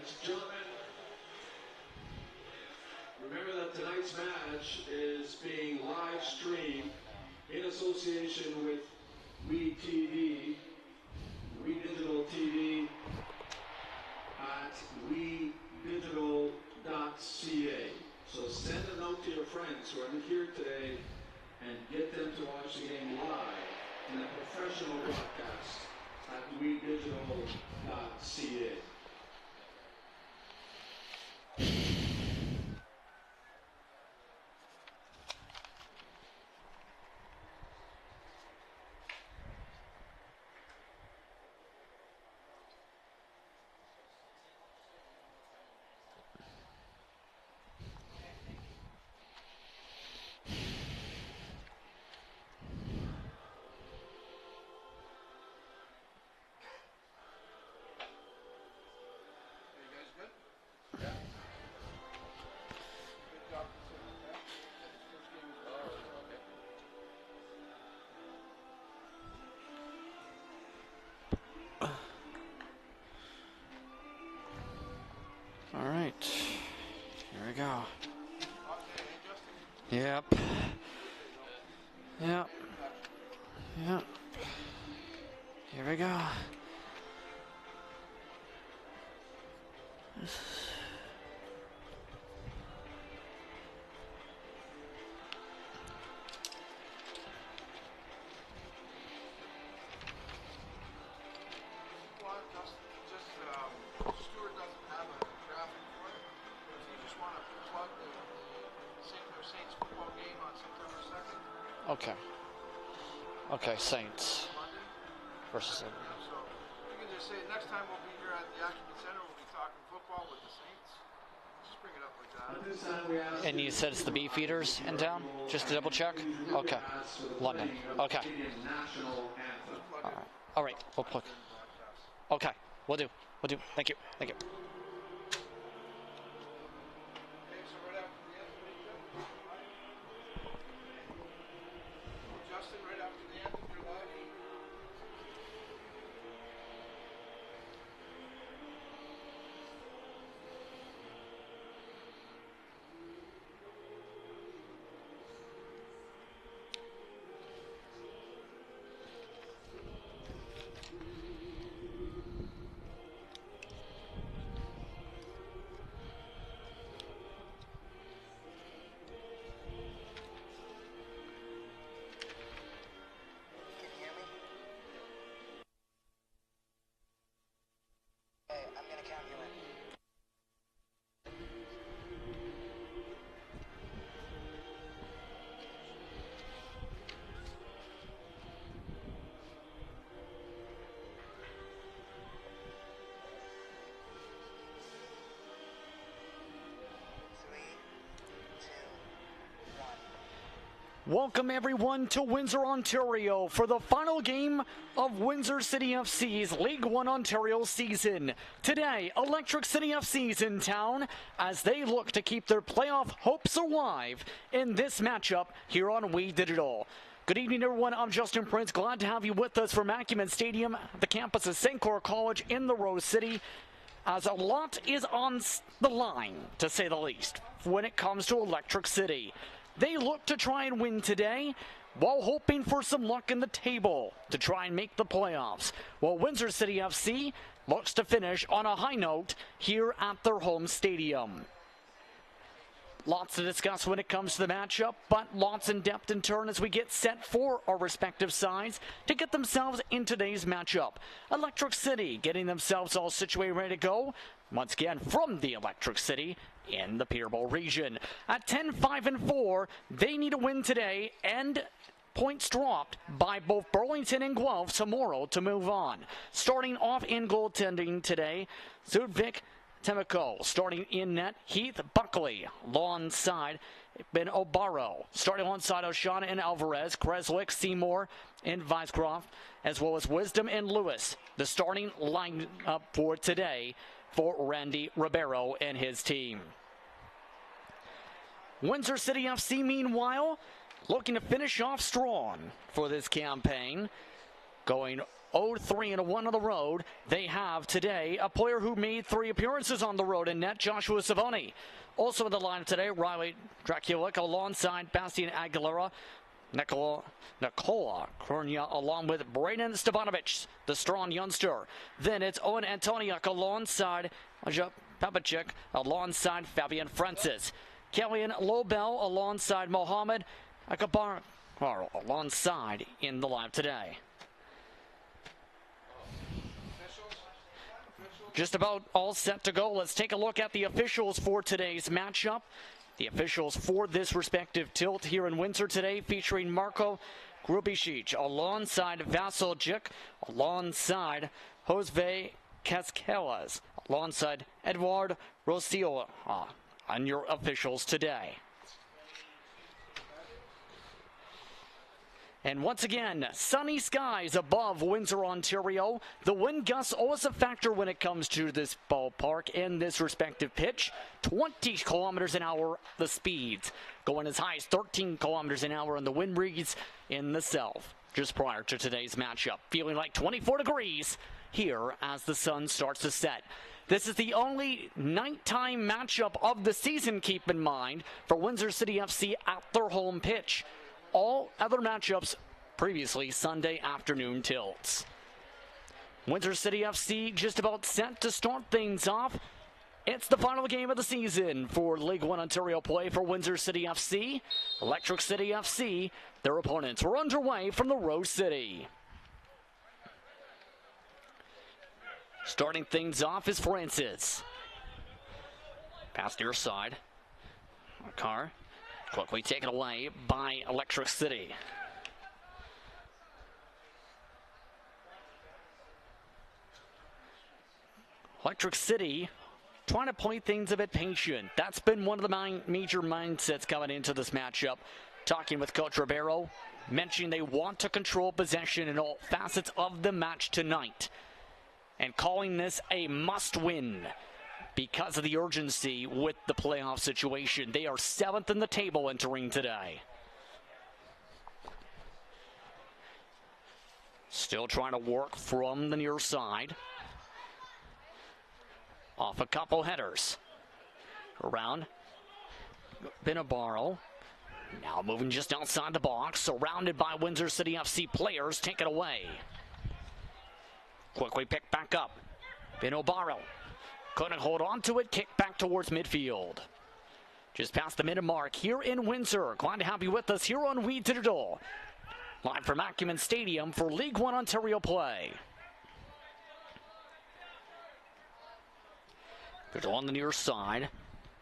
Ladies and gentlemen, remember that tonight's match is being live streamed in association with We TV, We Digital TV at wedigital.ca. So send a note to your friends who are here today and get them to watch the game live in a professional broadcast at wedigital.ca. All right, here we go. Yep. Yep. Yep. Here we go. Okay. Okay, Saints versus. So you can just say next time we'll be here at the Academy Center. We'll be talking football with the Saints. Just bring it up like that. And you said it's the Beefeaters in town? Just to double check? Okay. London. Okay. All right. All right. We'll plug. Okay. We'll do. We'll do. Thank you. Thank you. Welcome everyone to Windsor, Ontario for the final game of Windsor City FC's League One Ontario season. Today, Electric City FC is in town as they look to keep their playoff hopes alive in this matchup here on We Digital. Good evening everyone, I'm Justin Prince. Glad to have you with us from Acumen Stadium, the campus of St. Clair College in the Rose City, as a lot is on the line, to say the least, when it comes to Electric City. They look to try and win today while hoping for some luck in the table to try and make the playoffs, while Windsor City FC looks to finish on a high note here at their home stadium. Lots to discuss when it comes to the matchup, but lots in depth in turn as we get set for our respective sides to get themselves in today's matchup. Electric City getting themselves all situated, ready to go, once again from the Electric City in the Peterborough region. At 10-5-4, they need a win today and points dropped by both Burlington and Guelph tomorrow to move on. Starting off in goaltending today, Zudvik Temiko. Starting in net, Heath Buckley. Alongside Ben Obaro. Starting alongside Oshana and Alvarez, Kreslik, Seymour, and Weiscroft, as well as Wisdom and Lewis. The starting lineup for today for Randy Ribeiro and his team. Windsor City FC, meanwhile, looking to finish off strong for this campaign. Going 0-3-1 on the road. They have today a player who made 3 appearances on the road in net, Joshua Savoni. Also in the lineup today, Riley Draculic alongside Bastian Aguilera, Nikola Kornia along with Braden Stevanovic, the strong youngster. Then it's Owen Antoniuk alongside Aja Papacek alongside Fabian Francis. Kellyan Lobel alongside Mohamed Akabar alongside in the lineup today. Just about all set to go. Let's take a look at the officials for today's matchup. The officials for this respective tilt here in Windsor today, featuring Marko Grubicic alongside Vasiljic, alongside Josve Casquelas, alongside Eduard Rosillo on your officials today. And once again, sunny skies above Windsor, Ontario. The wind gusts always a factor when it comes to this ballpark and this respective pitch. 20 kilometers an hour, the speeds. Going as high as 13 kilometers an hour in the wind breeze in the south. Just prior to today's matchup. Feeling like 24 degrees here as the sun starts to set. This is the only nighttime matchup of the season, keep in mind, for Windsor City FC at their home pitch. All other matchups previously Sunday afternoon tilts. Windsor City FC just about set to start things off. It's the final game of the season for League One Ontario play for Windsor City FC. Electric City FC, their opponents, are underway from the Rose City. Starting things off is Francis. Pass near side. Carr. Quickly taken away by Electric City. Electric City trying to play things a bit patient. That's been one of the major mindsets coming into this matchup. Talking with Coach Ribeiro, mentioning they want to control possession in all facets of the match tonight. And calling this a must-win. Because of the urgency with the playoff situation. They are 7th in the table entering today. Still trying to work from the near side. Off a couple headers. Around Binabaro. Now moving just outside the box. Surrounded by Windsor City FC players. Take it away. Quickly picked back up. Binabaro. Couldn't hold on to it. Kick back towards midfield. Just past the minute mark here in Windsor. Glad to have you with us here on We Digital. Live from Acumen Stadium for League One Ontario play. There's on the near side.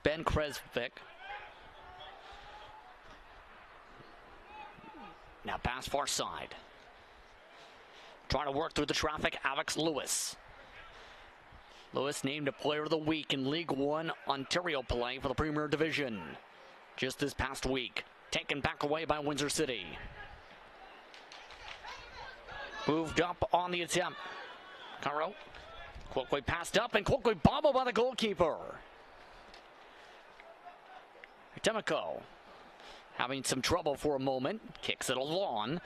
Ben Kresvik. Now pass far side. Trying to work through the traffic, Alex Lewis. Lewis named a Player of the Week in League One Ontario play for the Premier Division just this past week. Taken back away by Windsor City. Moved up on the attempt. Caro quickly passed up and quickly bobbled by the goalkeeper. Temiko having some trouble for a moment. Kicks it along.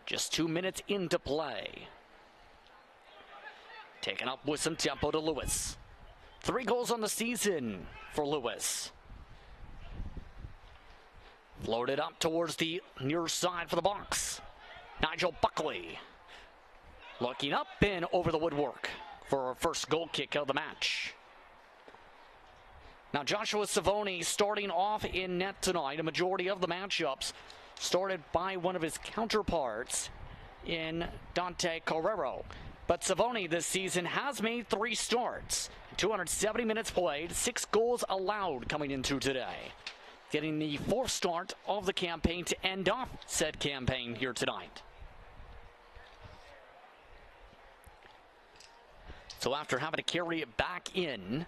Just 2 minutes into play. Taken up with some tempo to Lewis. 3 goals on the season for Lewis. Floated up towards the near side for the box. Nigel Buckley. Looking up and over the woodwork for our first goal kick of the match. Now Joshua Savoni starting off in net tonight. A majority of the matchups started by one of his counterparts in Dante Carrero. But Savoni this season has made 3 starts. 270 minutes played, 6 goals allowed coming into today. Getting the 4th start of the campaign to end off said campaign here tonight. So after having to carry it back in,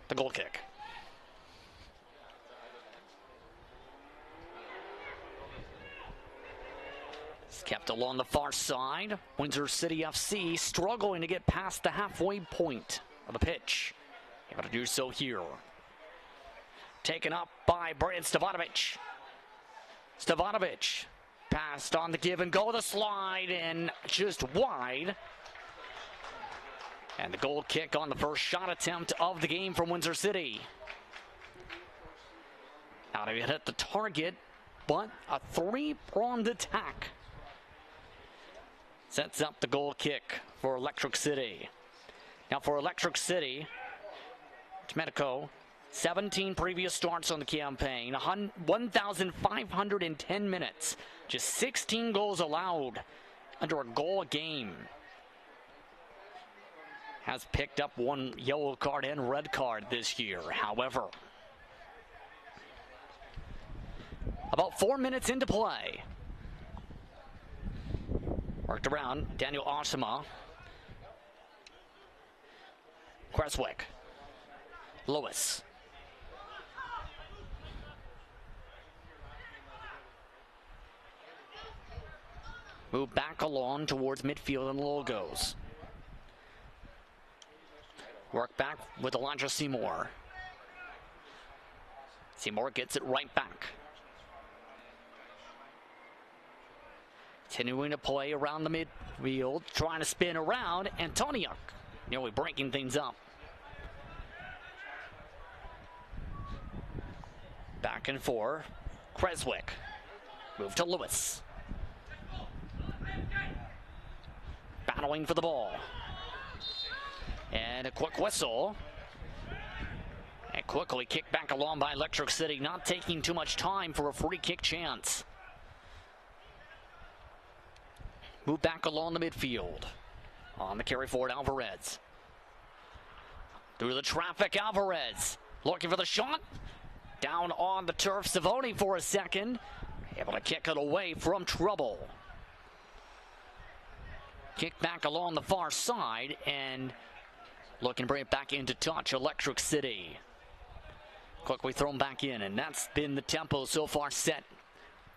the goal kick. It's kept along the far side. Windsor City FC struggling to get past the halfway point of the pitch. Able to do so here. Taken up by Braden Stevanovic. Stevanovic Passed on the give and go, the slide, and just wide. And the goal kick on the first shot attempt of the game from Windsor City. Now they hit the target, but a three-pronged attack sets up the goal kick for Electric City. Now for Electric City, Domenico, 17 previous starts on the campaign, 1,510 minutes, just 16 goals allowed, under a goal a game. Has picked up one yellow card and red card this year, however. About 4 minutes into play. Worked around, Daniel Osama. Creswick. Lewis. Move back along towards midfield and Logos. Work back with Elijah Seymour. Seymour gets it right back. Continuing to play around the midfield, trying to spin around. Antoniuk nearly breaking things up. Back and forth. Creswick. Move to Lewis. Battling for the ball. And a quick whistle. And quickly kicked back along by Electric City, not taking too much time for a free kick chance. Move back along the midfield. On the carry forward, Alvarez. Through the traffic, Alvarez. Looking for the shot. Down on the turf, Savoni for a second. Able to kick it away from trouble. Kick back along the far side and looking to bring it back into touch, Electric City. Quickly thrown back in, and that's been the tempo so far set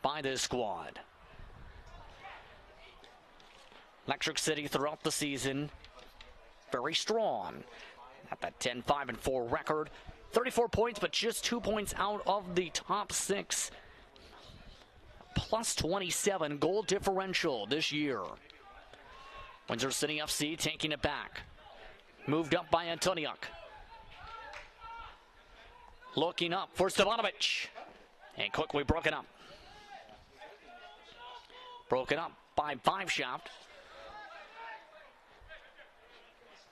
by this squad. Electric City throughout the season, very strong. At that 10-5-4 record, 34 points, but just 2 points out of the top 6. Plus 27 goal differential this year. Windsor City FC taking it back. Moved up by Antoniuk. Looking up for Stevanovic. And quickly broken up. Broken up by Five Shaft.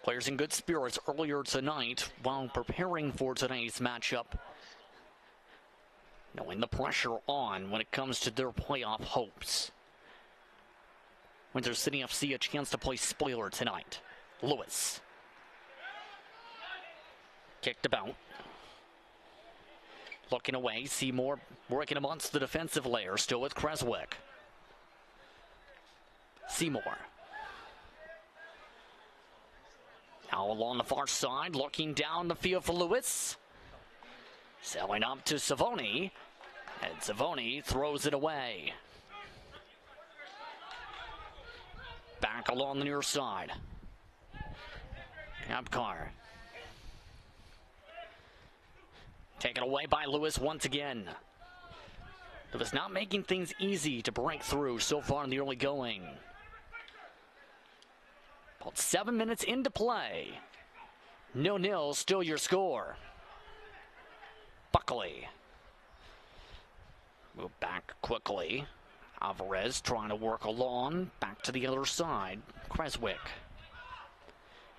Players in good spirits earlier tonight while preparing for today's matchup. Knowing the pressure on when it comes to their playoff hopes. Windsor City FC a chance to play spoiler tonight. Lewis. Kicked about. Looking away. Seymour working amongst the defensive layer. Still with Creswick. Seymour. Now along the far side. Looking down the field for Lewis. Selling up to Savoni. And Savoni throws it away. Back along the near side. Abkar. Taken away by Lewis once again. Lewis not making things easy to break through so far in the early going. About 7 minutes into play. 0-0, still your score. Buckley. Move back quickly. Alvarez trying to work along. Back to the other side. Creswick.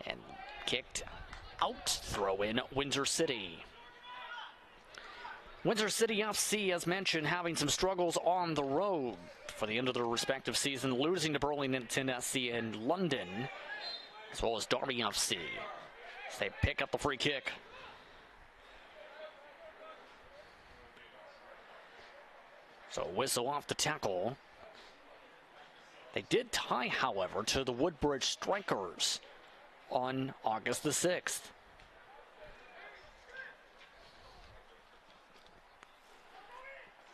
And kicked out. Throw in Windsor City. Windsor City FC, as mentioned, having some struggles on the road for the end of their respective season, losing to Burlington SC in London, as well as Derby FC. As they pick up the free kick. So whistle off the tackle. They did tie, however, to the Woodbridge Strikers on August the 6th.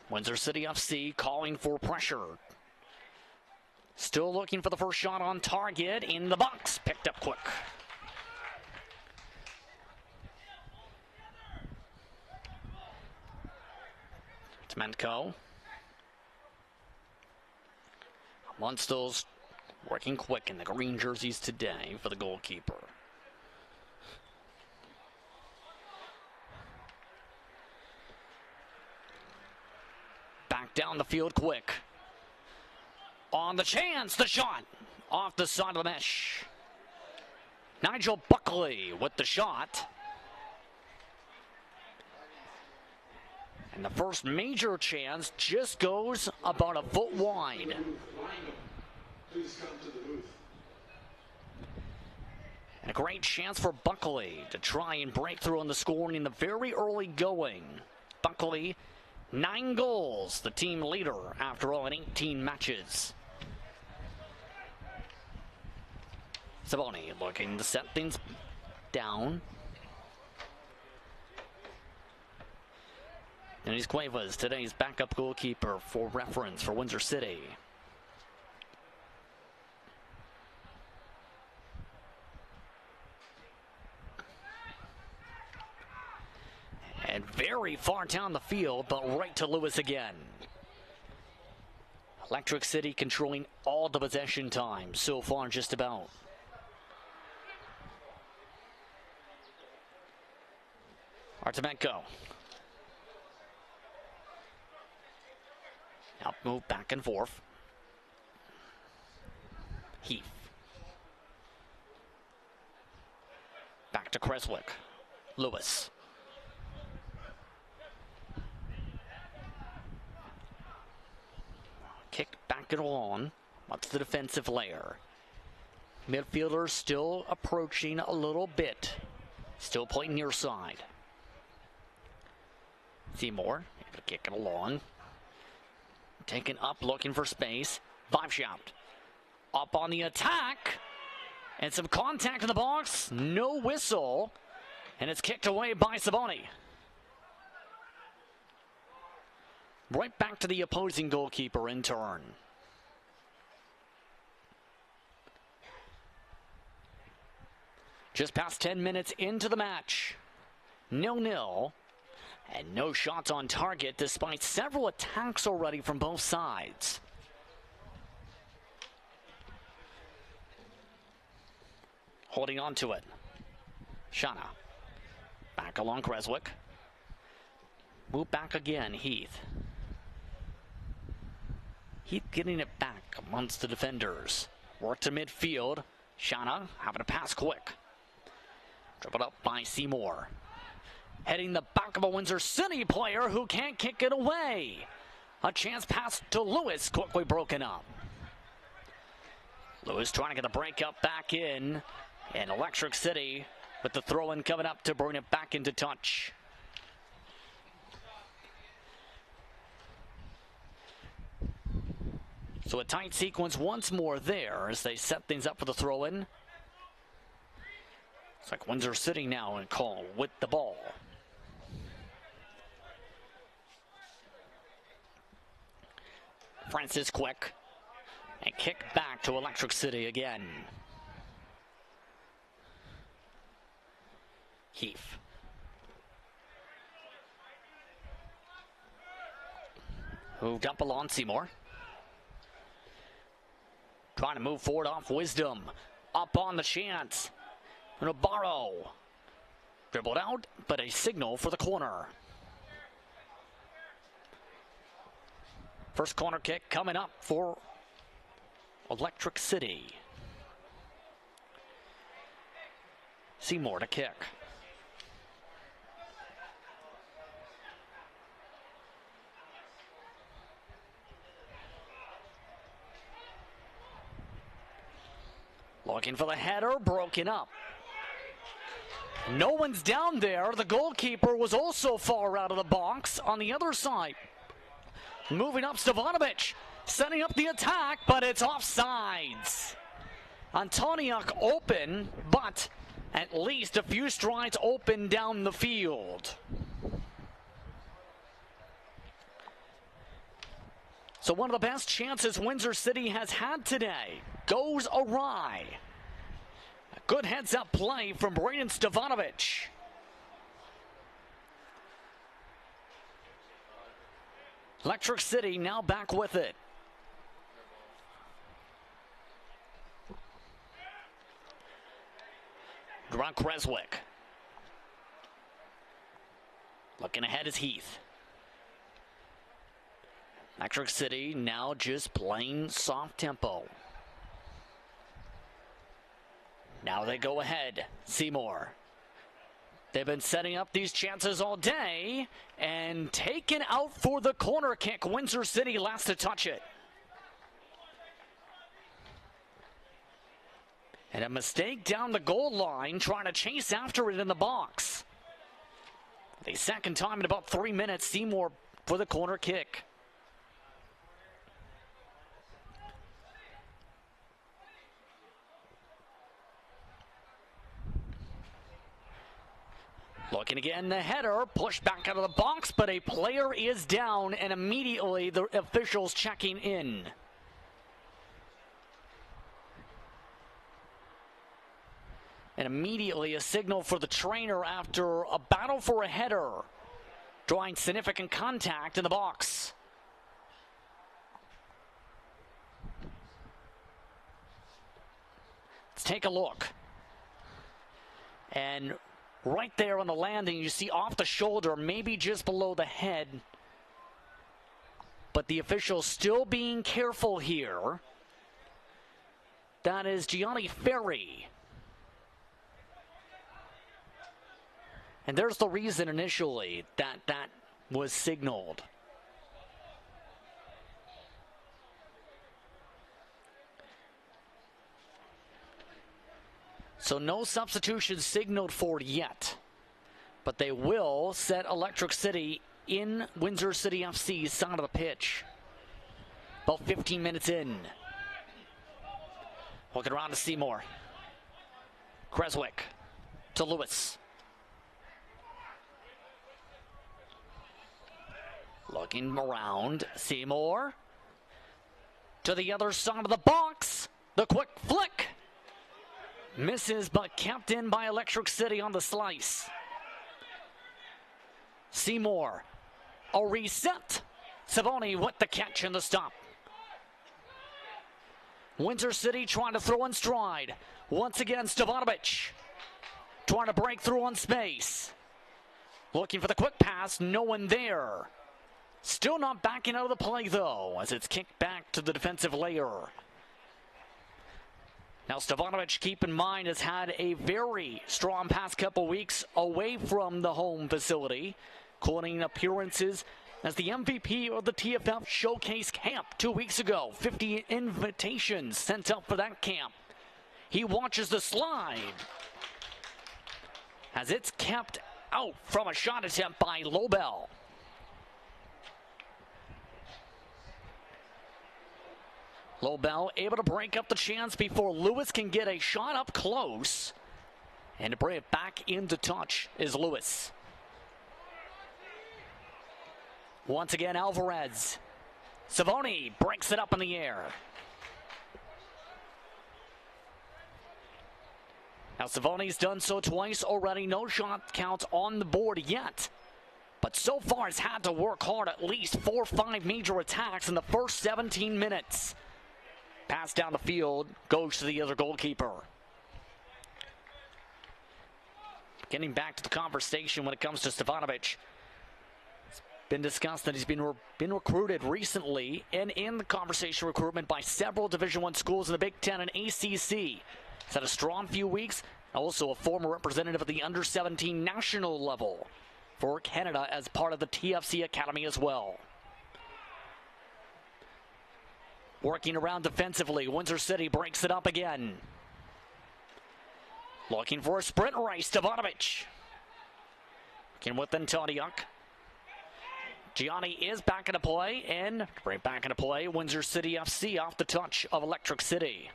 Windsor City FC calling for pressure. Still looking for the first shot on target in the box. Picked up quick. Domenico. Munstall's working quick in the green jerseys today for the goalkeeper. Back down the field quick. On the chance, the shot. Off the side of the mesh. Nigel Buckley with the shot. And the first major chance just goes about a foot wide. Please come to the booth. And a great chance for Buckley to try and break through on the scoring in the very early going. Buckley, 9 goals, the team leader after all in 18 matches. Saboni looking to set things down. And he's Cuevas, today's backup goalkeeper for reference for Windsor City. And very far down the field, but right to Lewis again. Electric City controlling all the possession time so far, just about. Artemenko. Now move back and forth. Heath. Back to Creswick. Lewis. Kick back and on. What's the defensive layer? Midfielder still approaching a little bit. Still playing near side. Seymour, able to kick it along. Taken up, looking for space. Vibeshout. Up on the attack. And some contact in the box. No whistle. And it's kicked away by Saboni. Right back to the opposing goalkeeper in turn. Just past 10 minutes into the match. 0-0. And no shots on target despite several attacks already from both sides. Holding on to it. Shana. Back along Creswick. Move back again, Heath. Heath getting it back amongst the defenders. Work to midfield. Shana having to pass quick. Dribbled up by Seymour. Heading the back of a Windsor City player who can't kick it away. A chance pass to Lewis, quickly broken up. Lewis trying to get the break up back in. And Electric City with the throw-in coming up to bring it back into touch. So a tight sequence once more there as they set things up for the throw-in. It's like Windsor City now in call with the ball. Francis quick. And kick back to Electric City again. Heath. Moved up along Seymour. Trying to move forward off Wisdom. Up on the chance. Nabarro. Dribbled out, but a signal for the corner. First corner kick coming up for Electric City. Seymour to kick. Looking for the header, broken up. No one's down there. The goalkeeper was also far out of the box on the other side. Moving up, Stevanovic, setting up the attack, but it's offsides. Antoniuk open, but at least a few strides open down the field. So one of the best chances Windsor City has had today goes awry. A good heads-up play from Braden Stevanovic. Electric City now back with it. around Creswick. Looking ahead is Heath. Electric City now just playing soft tempo. Now they go ahead. Seymour. They've been setting up these chances all day and taken out for the corner kick. Windsor City last to touch it. And a mistake down the goal line, trying to chase after it in the box. The second time in about 3 minutes, Seymour for the corner kick. Looking again, the header pushed back out of the box, but a player is down, and immediately the officials checking in. And immediately a signal for the trainer after a battle for a header, drawing significant contact in the box. Let's take a look. And right there on the landing, you see off the shoulder, maybe just below the head. But the official still being careful here. That is Gianni Ferry. And there's the reason initially that was signaled. So no substitution signaled for yet, but they will set Electric City in Windsor City FC's side of the pitch. About 15 minutes in. Looking around to Seymour. Creswick to Lewis. Looking around, Seymour to the other side of the box. The quick flick. Misses, but kept in by Electric City on the slice. Seymour, a reset. Savoni with the catch and the stop. Windsor City trying to throw in stride. Once again, Stevanovic trying to break through on space. Looking for the quick pass, no one there. Still not backing out of the play, though, as it's kicked back to the defensive layer. Now, Stevanovic, keep in mind, has had a very strong past couple weeks away from the home facility, calling appearances as the MVP of the TFF Showcase Camp 2 weeks ago. 50 invitations sent up for that camp. He watches the slide as it's kept out from a shot attempt by Lobel. Lobel able to break up the chance before Lewis can get a shot up close. And to bring it back into touch is Lewis. Once again, Alvarez. Savoni breaks it up in the air. Now Savoni's done so twice already. No shot counts on the board yet. But so far has had to work hard, at least 4 or 5 major attacks in the first 17 minutes. Pass down the field, goes to the other goalkeeper. Getting back to the conversation when it comes to Stevanovic. It's been discussed that he's been recruited recently and in the conversation recruitment by several Division I schools in the Big Ten and ACC. He's had a strong few weeks. Also a former representative at the under-17 national level for Canada as part of the TFC Academy as well. Working around defensively, Windsor City breaks it up again. Looking for a sprint race, Stevanovic. Working with Antoniuk. Gianni is back into play, and right back into play, Windsor City FC off the touch of Electric City.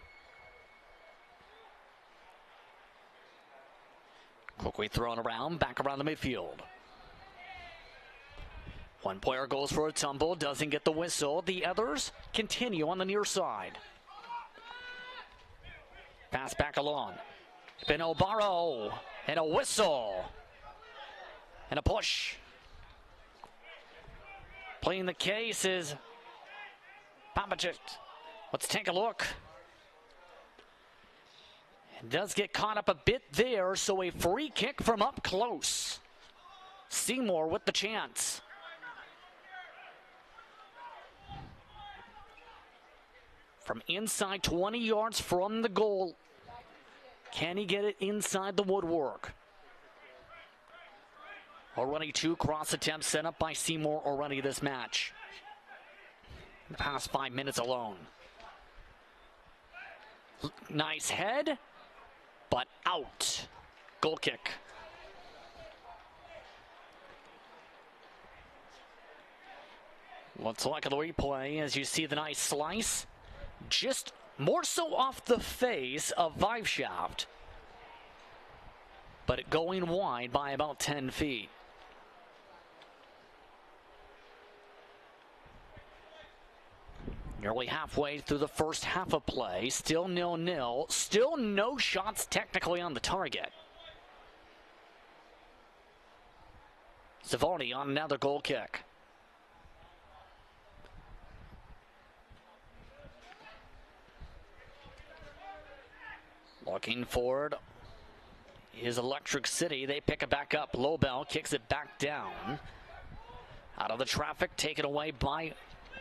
Quickly thrown around, back around the midfield. One player goes for a tumble, doesn't get the whistle. The others continue on the near side. Pass back along. Pinobaro, and a whistle. And a push. Playing the case is Papachit. Let's take a look. Does get caught up a bit there, so a free kick from up close. Seymour with the chance. From inside 20 yards from the goal. Can he get it inside the woodwork? Already 2 cross attempts set up by Seymour already this match. In the past 5 minutes alone. Nice head, but out. Goal kick. Let's look at the replay as you see the nice slice. Just more so off the face of Viveshaft, but it going wide by about 10 feet. Nearly halfway through the first half of play, still 0-0, still no shots technically on the target. Savoni on another goal kick. Looking forward is Electric City. They pick it back up. Lobel kicks it back down. Out of the traffic, taken away by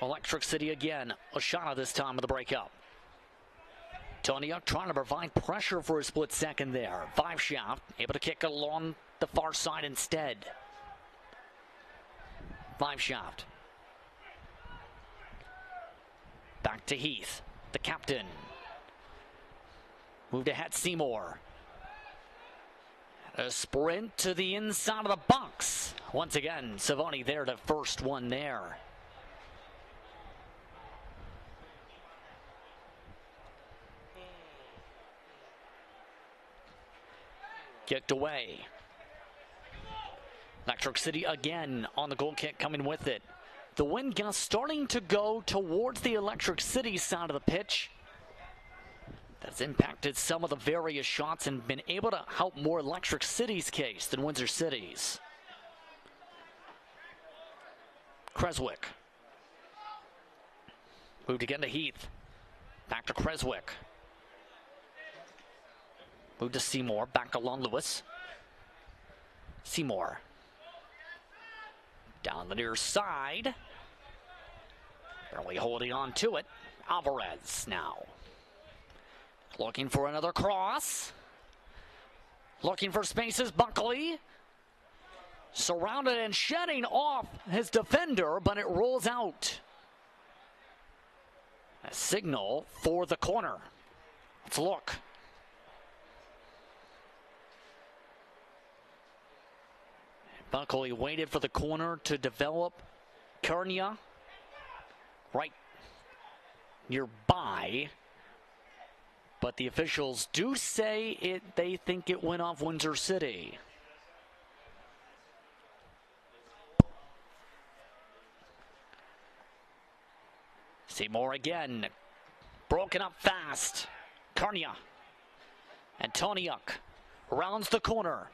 Electric City again. Oshana this time with the breakup. Toniuk trying to provide pressure for a split second there. Viveshaft able to kick it along the far side instead. Viveshaft. Back to Heath, the captain. Moved ahead, Seymour. A sprint to the inside of the box. Once again, Savoni there, the first one there. Kicked away. Electric City again on the goal kick coming with it. The wind gust starting to go towards the Electric City side of the pitch. That's impacted some of the various shots and been able to help more Electric City's case than Windsor City's. Creswick. Moved again to Heath. Back to Creswick. Moved to Seymour. Back along Lewis. Seymour. Down the near side. Barely holding on to it. Alvarez now. Looking for another cross. Looking for spaces, Buckley. Surrounded and shedding off his defender, but it rolls out. A signal for the corner. Let's look. Buckley waited for the corner to develop. Kernia right nearby. But the officials do say they think it went off Windsor City. Seymour again. Broken up fast. Carnia. And Toniuk rounds the corner.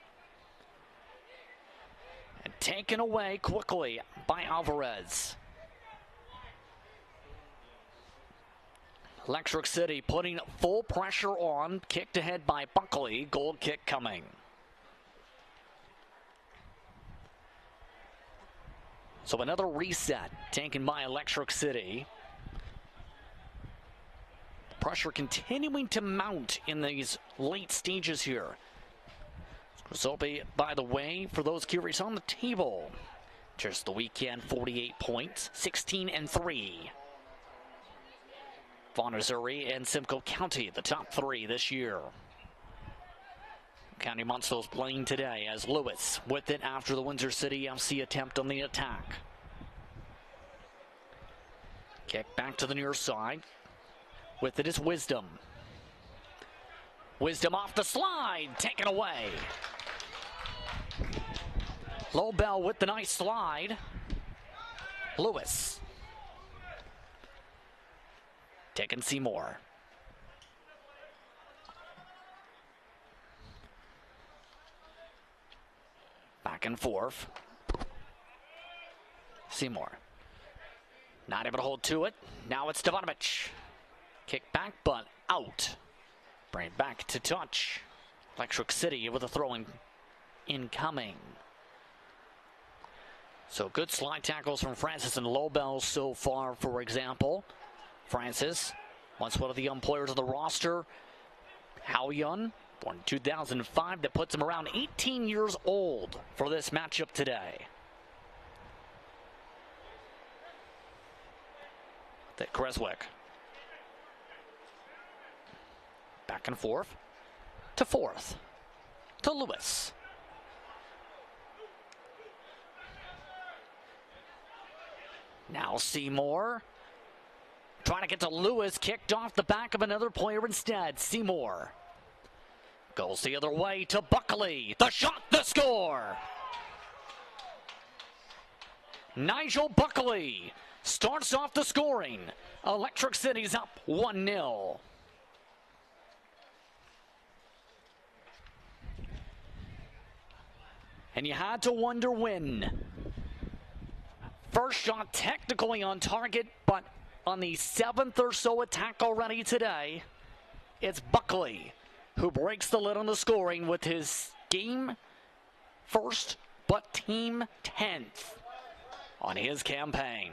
And taken away quickly by Alvarez. Electric City putting full pressure on. Kicked ahead by Buckley. Goal kick coming. So another reset taken by Electric City. Pressure continuing to mount in these late stages here. Grisolpi, by the way, for those curious, on the table. Just the weekend, 48 points, 16-3. Vaughan, Missouri, and Simcoe County, the top 3 this year. County Monsters playing today as Lewis with it after the Windsor City FC attempt on the attack. Kick back to the near side. With it is Wisdom. Wisdom off the slide, taken away. Lobel with the nice slide. Lewis. Taking Seymour. Back and forth. Seymour. Not able to hold to it. Now it's Stevanovic. Kick back, but out. Bring it back to touch. Electric City with a throwing incoming. So good slide tackles from Francis and Lobel so far, for example. Francis, once one of the young players on the roster. How young? Born in 2005. That puts him around 18 years old for this matchup today. That Creswick. Back and forth to fourth. To Lewis. Now Seymour. Trying to get to Lewis. Kicked off the back of another player instead. Seymour. Goes the other way to Buckley. The shot, the score. Nigel Buckley starts off the scoring. Electric City's up 1-0. And you had to wonder when. First shot technically on target, but on the 7th or so attack already today, it's Buckley who breaks the lid on the scoring with his game first, but team 10th on his campaign.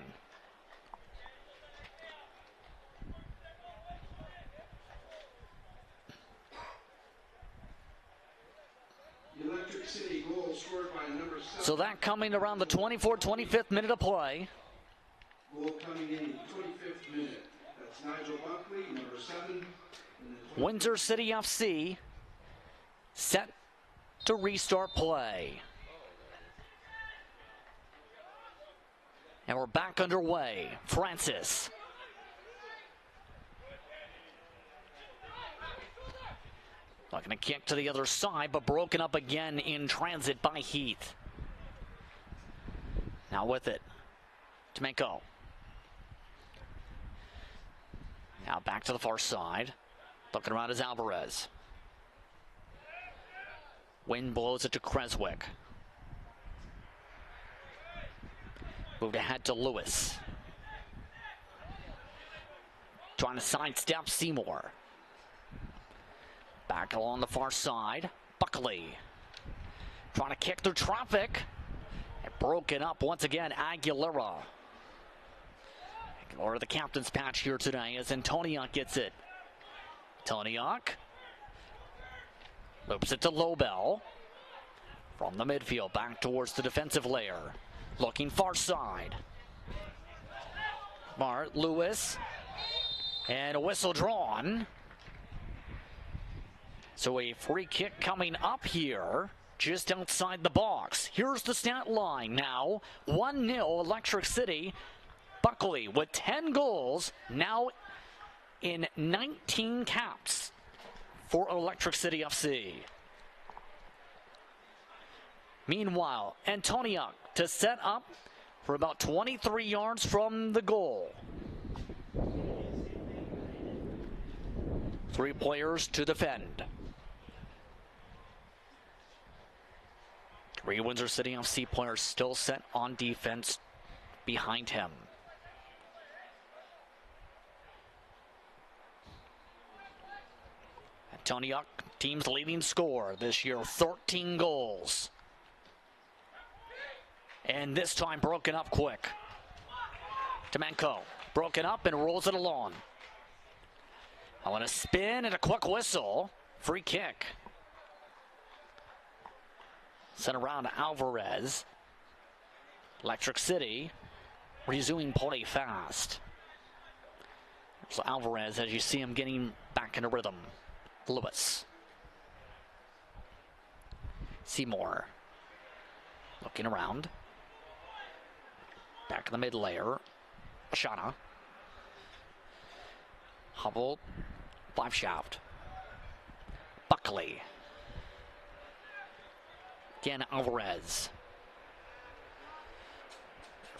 Electric City goal scored by number 7. So that coming around the 25th minute of play. Goal coming in the 25th minute. That's Nigel Buckley, number 7. Windsor City FC set to restart play. And we're back underway. Francis. Looking to kick to the other side, but broken up again in transit by Heath. Now with it, Tomenko. Now back to the far side. Looking around is Alvarez. Wind blows it to Creswick. Moved ahead to Lewis. Trying to sidestep Seymour. Back along the far side. Buckley. Trying to kick through traffic. And broken up once again. Aguilera. Or the captain's patch here today as Antoniuk gets it. Antoniuk. Loops it to Lobel. From the midfield back towards the defensive layer. Looking far side. Mart Lewis. And a whistle drawn. So a free kick coming up here, just outside the box. Here's the stat line now. 1-0 Electric City. Buckley with 10 goals, now in 19 caps for Electric City FC. Meanwhile, Antoniuk to set up for about 23 yards from the goal. 3 players to defend. 3 Windsor City FC players still set on defense behind him. Antoniuk, team's leading scorer this year, 13 goals. And this time broken up quick. Tomenko, broken up and rolls it along. I want to spin and a quick whistle. Free kick. Sent around to Alvarez. Electric City resuming play fast. So Alvarez, as you see him getting back into rhythm. Lewis. Seymour. Looking around. Back in the mid layer. Ashana. Hubble. 5 shaft. Buckley. Again, Alvarez.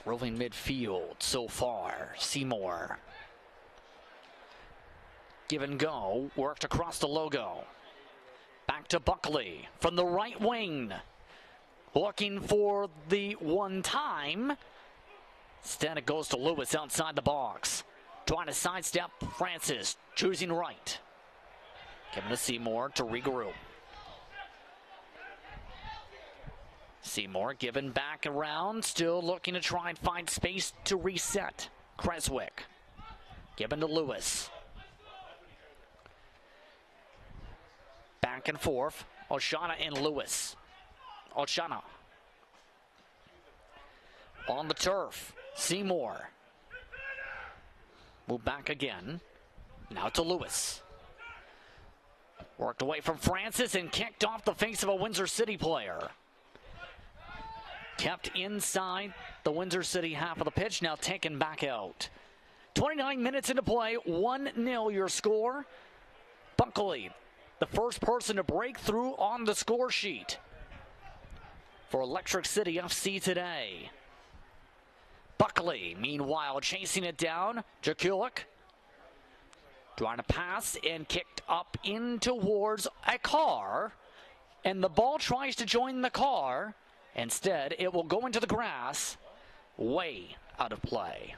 Roving midfield so far. Seymour. Give and go. Worked across the logo. Back to Buckley from the right wing. Looking for the one time. Instead it goes to Lewis outside the box. Trying to sidestep Francis. Choosing right. Given to Seymour to regroup. Seymour given back around, still looking to try and find space to reset. Creswick given to Lewis. Back and forth. Oshana and Lewis. Oshana. On the turf. Seymour. Move back again. Now to Lewis. Worked away from Francis and kicked off the face of a Windsor City player. Kept inside the Windsor City half of the pitch, now taken back out. 29 minutes into play, 1-0 your score. Buckley, the first person to break through on the score sheet for Electric City FC today. Buckley, meanwhile, chasing it down. Jakulik trying to pass and kicked up in towards a car. And the ball tries to join the car. Instead, it will go into the grass, way out of play.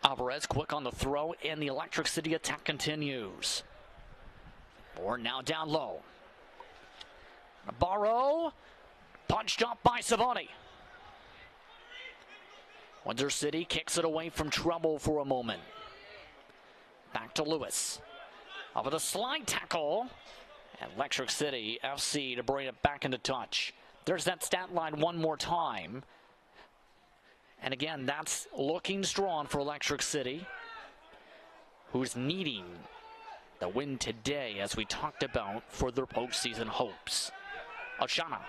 Alvarez quick on the throw, and the Electric City attack continues. Or now down low. Navarro, punched up by Savani. Windsor City kicks it away from trouble for a moment. Back to Lewis. Over the slide tackle. Electric City FC to bring it back into touch. There's that stat line one more time. And again, that's looking strong for Electric City, who's needing the win today, as we talked about, for their postseason hopes. Oshana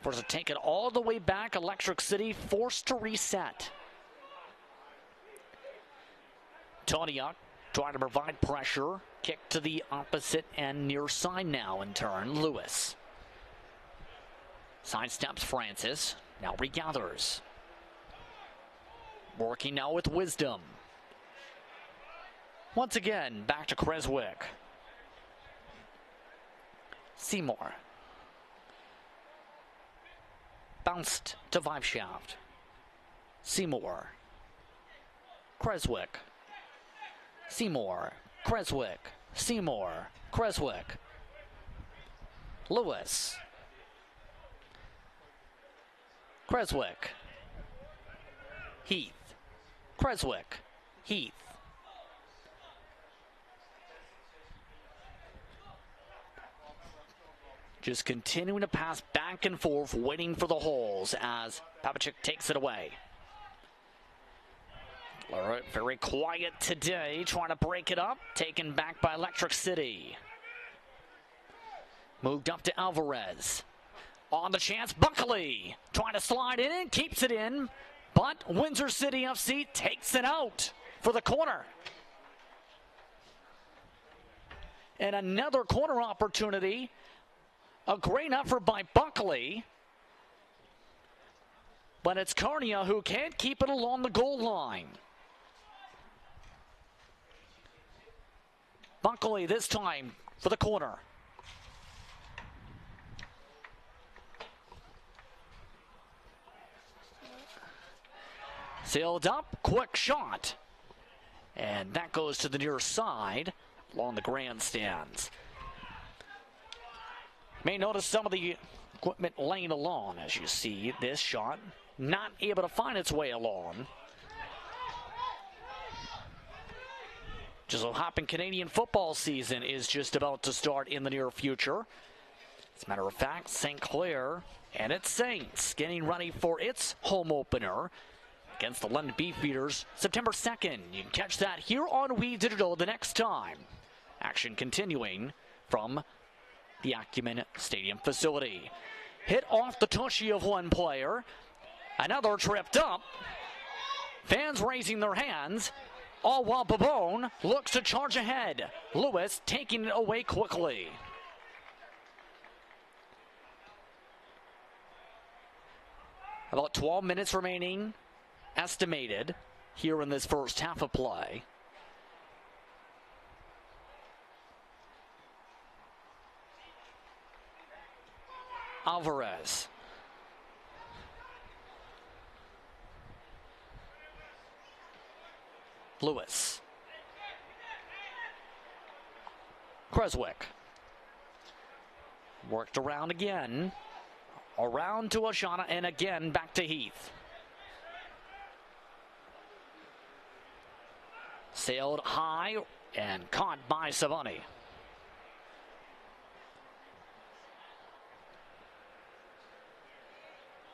forced to take it all the way back. Electric City forced to reset. Toniak trying to provide pressure. Kick to the opposite end near side now in turn. Lewis sidesteps Francis. Now regathers. Working now with wisdom. Once again, back to Creswick. Seymour. Bounced to Viveshaft. Seymour. Creswick. Seymour. Creswick. Seymour. Creswick. Lewis. Creswick. Heath. Creswick. Heath. Just continuing to pass back and forth, waiting for the holes as Papachik takes it away. Very quiet today, trying to break it up. Taken back by Electric City. Moved up to Alvarez. On the chance, Buckley trying to slide in and keeps it in. But Windsor City FC takes it out for the corner. And another corner opportunity. A great effort by Buckley. But it's Carnia who can't keep it along the goal line. Buckley this time for the corner. Sailed up, quick shot. And that goes to the near side along the grandstands. May notice some of the equipment laying along as you see this shot. Not able to find its way along. Just so happen Canadian football season is just about to start in the near future. As a matter of fact, St. Clair and its Saints getting ready for its home opener against the London Beefeaters September 2nd. You can catch that here on We Digital the next time. Action continuing from the Acumen Stadium facility. Hit off the tushy of one player. Another tripped up. Fans raising their hands. All while Babone looks to charge ahead. Lewis taking it away quickly. About 12 minutes remaining, estimated, here in this first half of play. Alvarez. Lewis. Creswick. Worked around again. Around to Oshana, and again back to Heath. Sailed high and caught by Savani.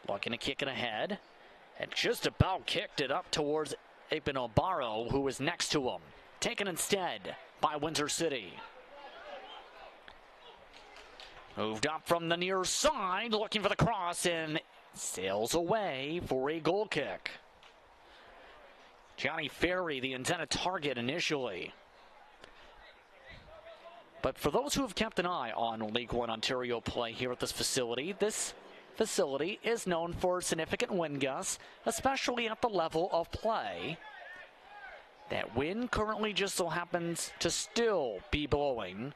Looking to kick it ahead. And just about kicked it up towards Epinobaro, who was next to him. Taken instead by Windsor City. Moved up from the near side, looking for the cross, and sails away for a goal kick. Johnny Ferry, the intended target initially. But for those who have kept an eye on League One Ontario play here at this facility is known for significant wind gusts, especially at the level of play. That wind currently just so happens to still be blowing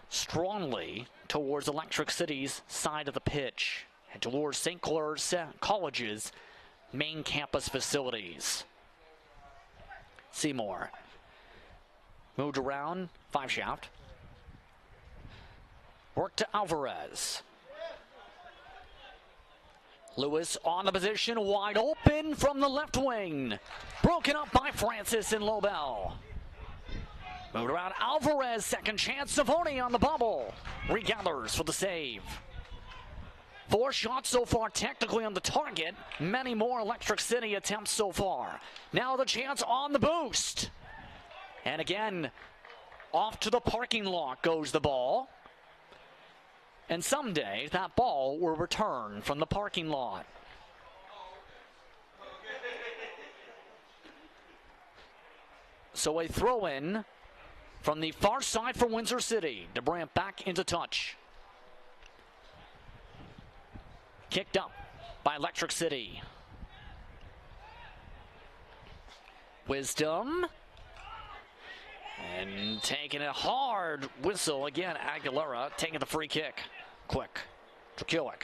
strongly towards Electric City's side of the pitch and towards St. Clair's College's main campus facilities. Seymour moved around, 5-shaft. Work to Alvarez. Lewis on the position, wide open from the left wing. Broken up by Francis and Lobel. Moved around Alvarez, second chance. Savoni on the bubble. Regathers for the save. 4 shots so far technically on the target. Many more Electric City attempts so far. Now the chance on the boost. And again, off to the parking lot goes the ball. And someday that ball will return from the parking lot. So a throw in from the far side for Windsor City. DeBrant back into touch. Kicked up by Electric City. Wisdom. And taking a hard whistle again. Aguilera taking the free kick. Quick. Trakulik.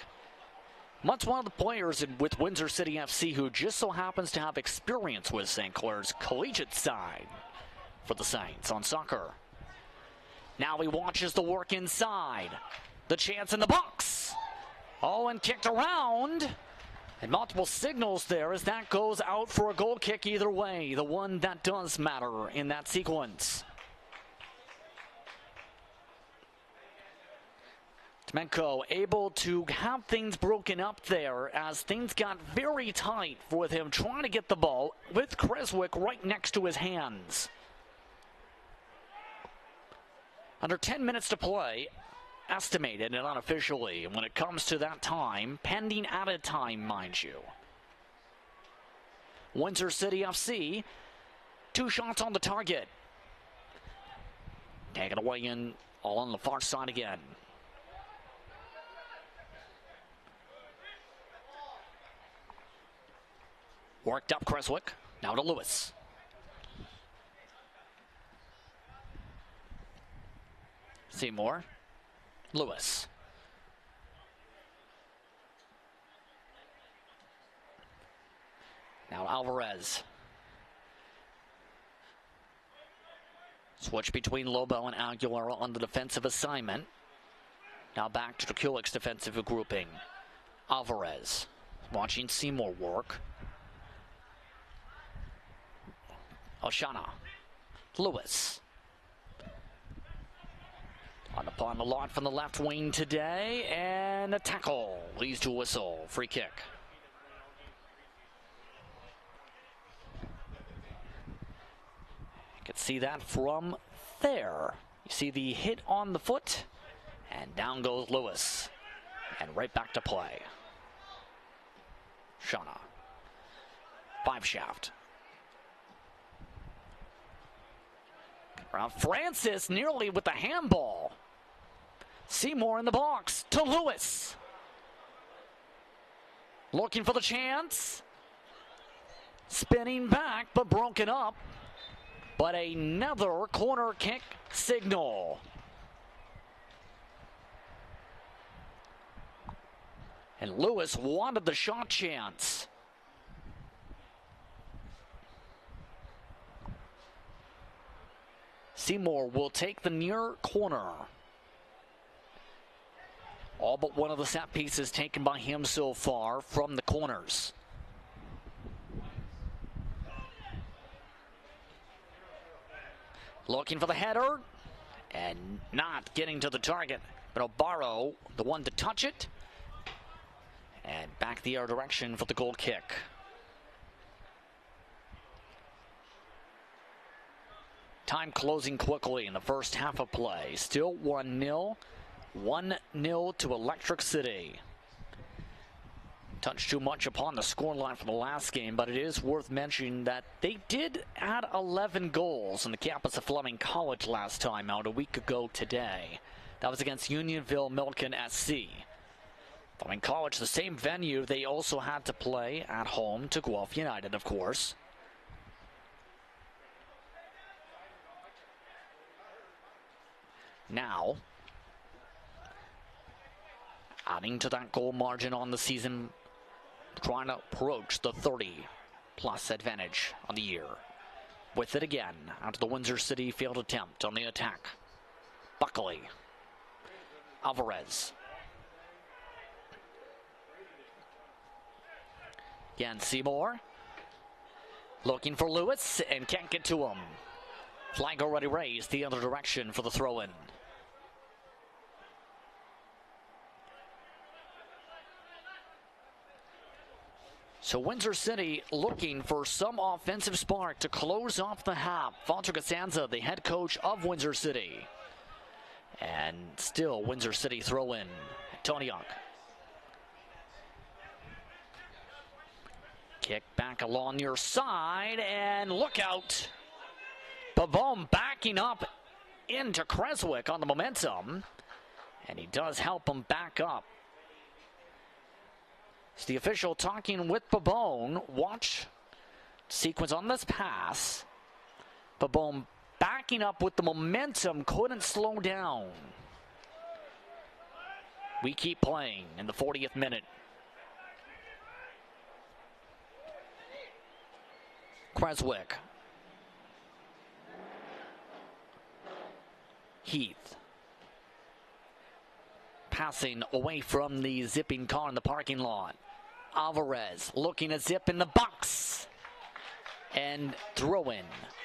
Much one of the players with Windsor City FC who just so happens to have experience with St. Clair's collegiate side for the Saints on soccer. Now he watches the work inside. The chance in the box. Oh, and kicked around. And multiple signals there as that goes out for a goal kick either way. The one that does matter in that sequence. Tmenko able to have things broken up there as things got very tight with him trying to get the ball with Creswick right next to his hands. Under 10 minutes to play, estimated and unofficially when it comes to that time, pending added time, mind you. Windsor City FC, 2 shots on the target. Taken away in, all on the far side again. Worked up Creswick, now to Lewis. Seymour, Lewis. Now Alvarez. Switch between Lobo and Aguilera on the defensive assignment. Now back to Trakulik's defensive grouping. Alvarez watching Seymour work. Oshana. Lewis. On the lot from the left wing today, and a tackle leads to a whistle. Free kick. You can see that from there. You see the hit on the foot, and down goes Lewis. And right back to play. Shauna. 5-shaft. Around Francis nearly with the handball. Seymour in the box to Lewis. Looking for the chance. Spinning back but broken up. But another corner kick signal. And Lewis wanted the shot chance. Seymour will take the near corner. All but one of the set pieces taken by him so far from the corners. Looking for the header and not getting to the target. But Obaro, the one to touch it. And back the other direction for the goal kick. Time closing quickly in the first half of play. Still 1-0. 1-0 to Electric City. Touched too much upon the scoreline for the last game, but it is worth mentioning that they did add 11 goals on the campus of Fleming College last time out a week ago today. That was against Unionville Milliken SC. Fleming College, the same venue they also had to play at home to Guelph United, of course. Now, adding to that goal margin on the season, trying to approach the 30-plus advantage on the year. With it again, after the Windsor City failed attempt on the attack. Buckley. Alvarez. Again, Seymour. Looking for Lewis and can't get to him. Flag already raised the other direction for the throw-in. So Windsor City looking for some offensive spark to close off the half. Walter Costanza, the head coach of Windsor City. And still Windsor City throw in. Toniak. Kick back along your side and look out. Pavone backing up into Creswick on the momentum. And he does help him back up. It's the official talking with Pabone. Watch sequence on this pass. Pabone backing up with the momentum, couldn't slow down. We keep playing in the 40th minute. Creswick. Heath. Passing away from the zipping car in the parking lot. Alvarez looking to zip in the box. And throw in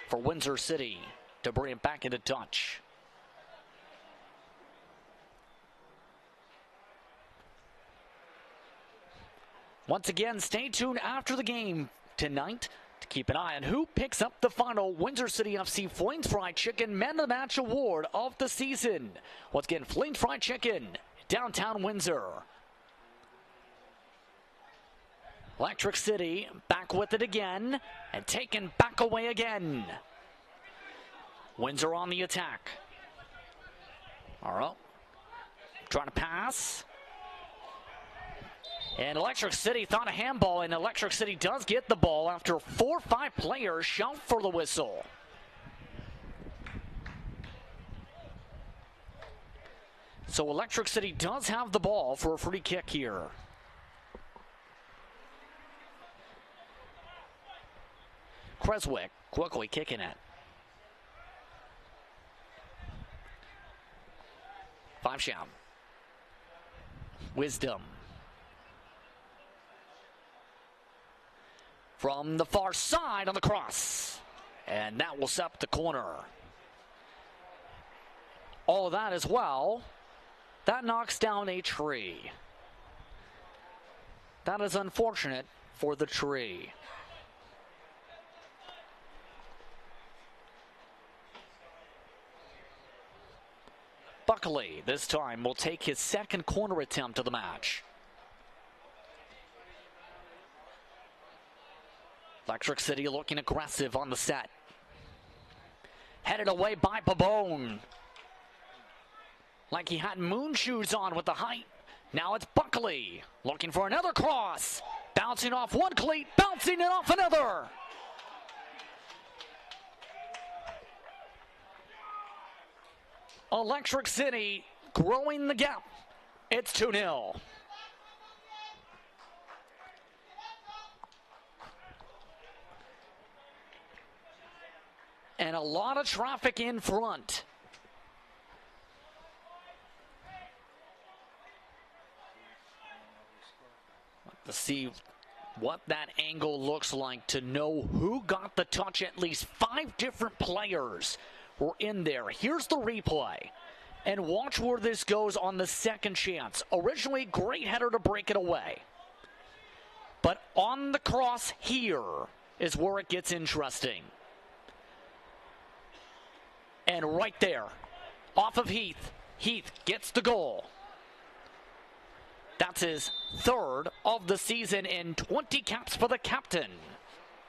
for Windsor City to bring it back into touch. Once again, stay tuned after the game tonight to keep an eye on who picks up the final Windsor City FC Flames Fried Chicken Man of the Match Award of the season. Once again, Flames Fried Chicken, downtown Windsor. Electric City back with it again and taken back away again. Windsor on the attack. All right. Trying to pass. And Electric City thought a handball, and Electric City does get the ball after 4 or 5 players shout for the whistle. So Electric City does have the ball for a free kick here. Creswick quickly kicking it. Sham. Wisdom. From the far side on the cross. And that will set up the corner. All of that as well. That knocks down a tree. That is unfortunate for the tree. Buckley this time will take his second corner attempt of the match. Electric City looking aggressive on the set. Headed away by Pabone. Like he had moon shoes on with the height. Now it's Buckley looking for another cross. Bouncing off one cleat, bouncing it off another. Electric City growing the gap. It's 2-0. and a lot of traffic in front. Let's see what that angle looks like to know who got the touch. At least 5 different players were in there. Here's the replay. And watch where this goes on the second chance. Originally, great header to break it away. But on the cross here is where it gets interesting. And right there, off of Heath. Heath gets the goal. That's his 3rd of the season and 20 caps for the captain.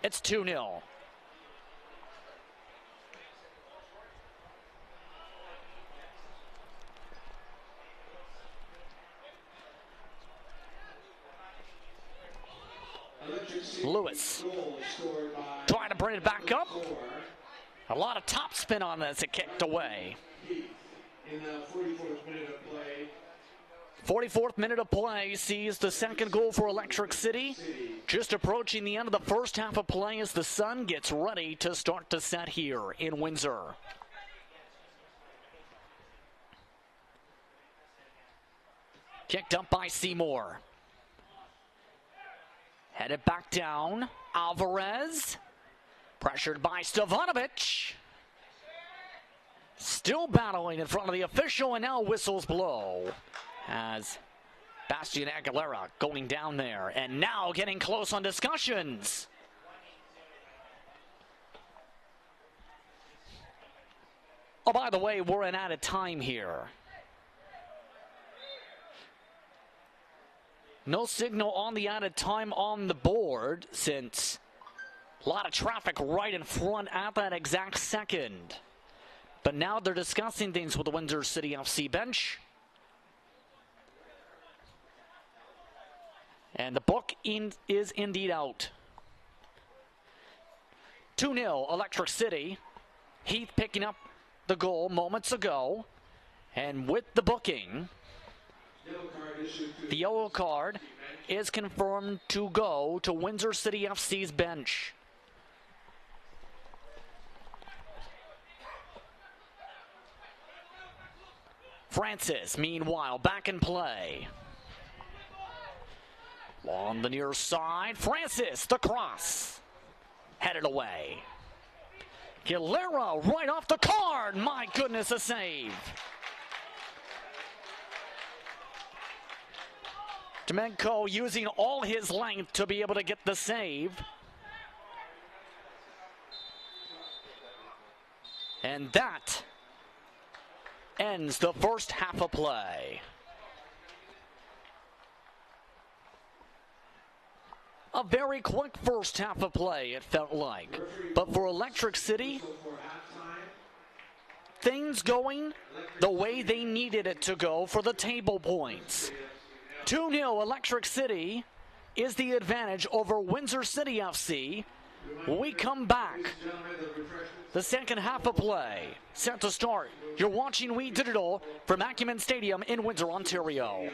It's 2-0. Lewis trying to bring it back up. A lot of topspin on this. It kicked away. In the 44th minute of play. 44th minute of play sees the second goal for Electric City. Just approaching the end of the first half of play as the sun gets ready to start to set here in Windsor. Kicked up by Seymour. Headed back down. Alvarez. Pressured by Stevanovic. Still battling in front of the official, and now whistles blow. As Bastian Aguilera going down there, and now getting close on discussions. Oh, by the way, we're in added time here. No signal on the added time on the board, since a lot of traffic right in front at that exact second. But now they're discussing things with the Windsor City FC bench. And the book is indeed out. 2-0 Electric City. Heath picking up the goal moments ago. And with the booking, the yellow card is confirmed to go to Windsor City FC's bench. Francis, meanwhile, back in play. On the near side, Francis, the cross. Headed away. Aguilera right off the card. My goodness, a save. Domenko using all his length to be able to get the save. And that ends the first half of play. A very quick first half of play, it felt like. But for Electric City, things going the way they needed it to go for the table points. 2-0 Electric City is the advantage over Windsor City FC. We come back. The second half of play set to start. You're watching We Digital from Acumen Stadium in Windsor, Ontario.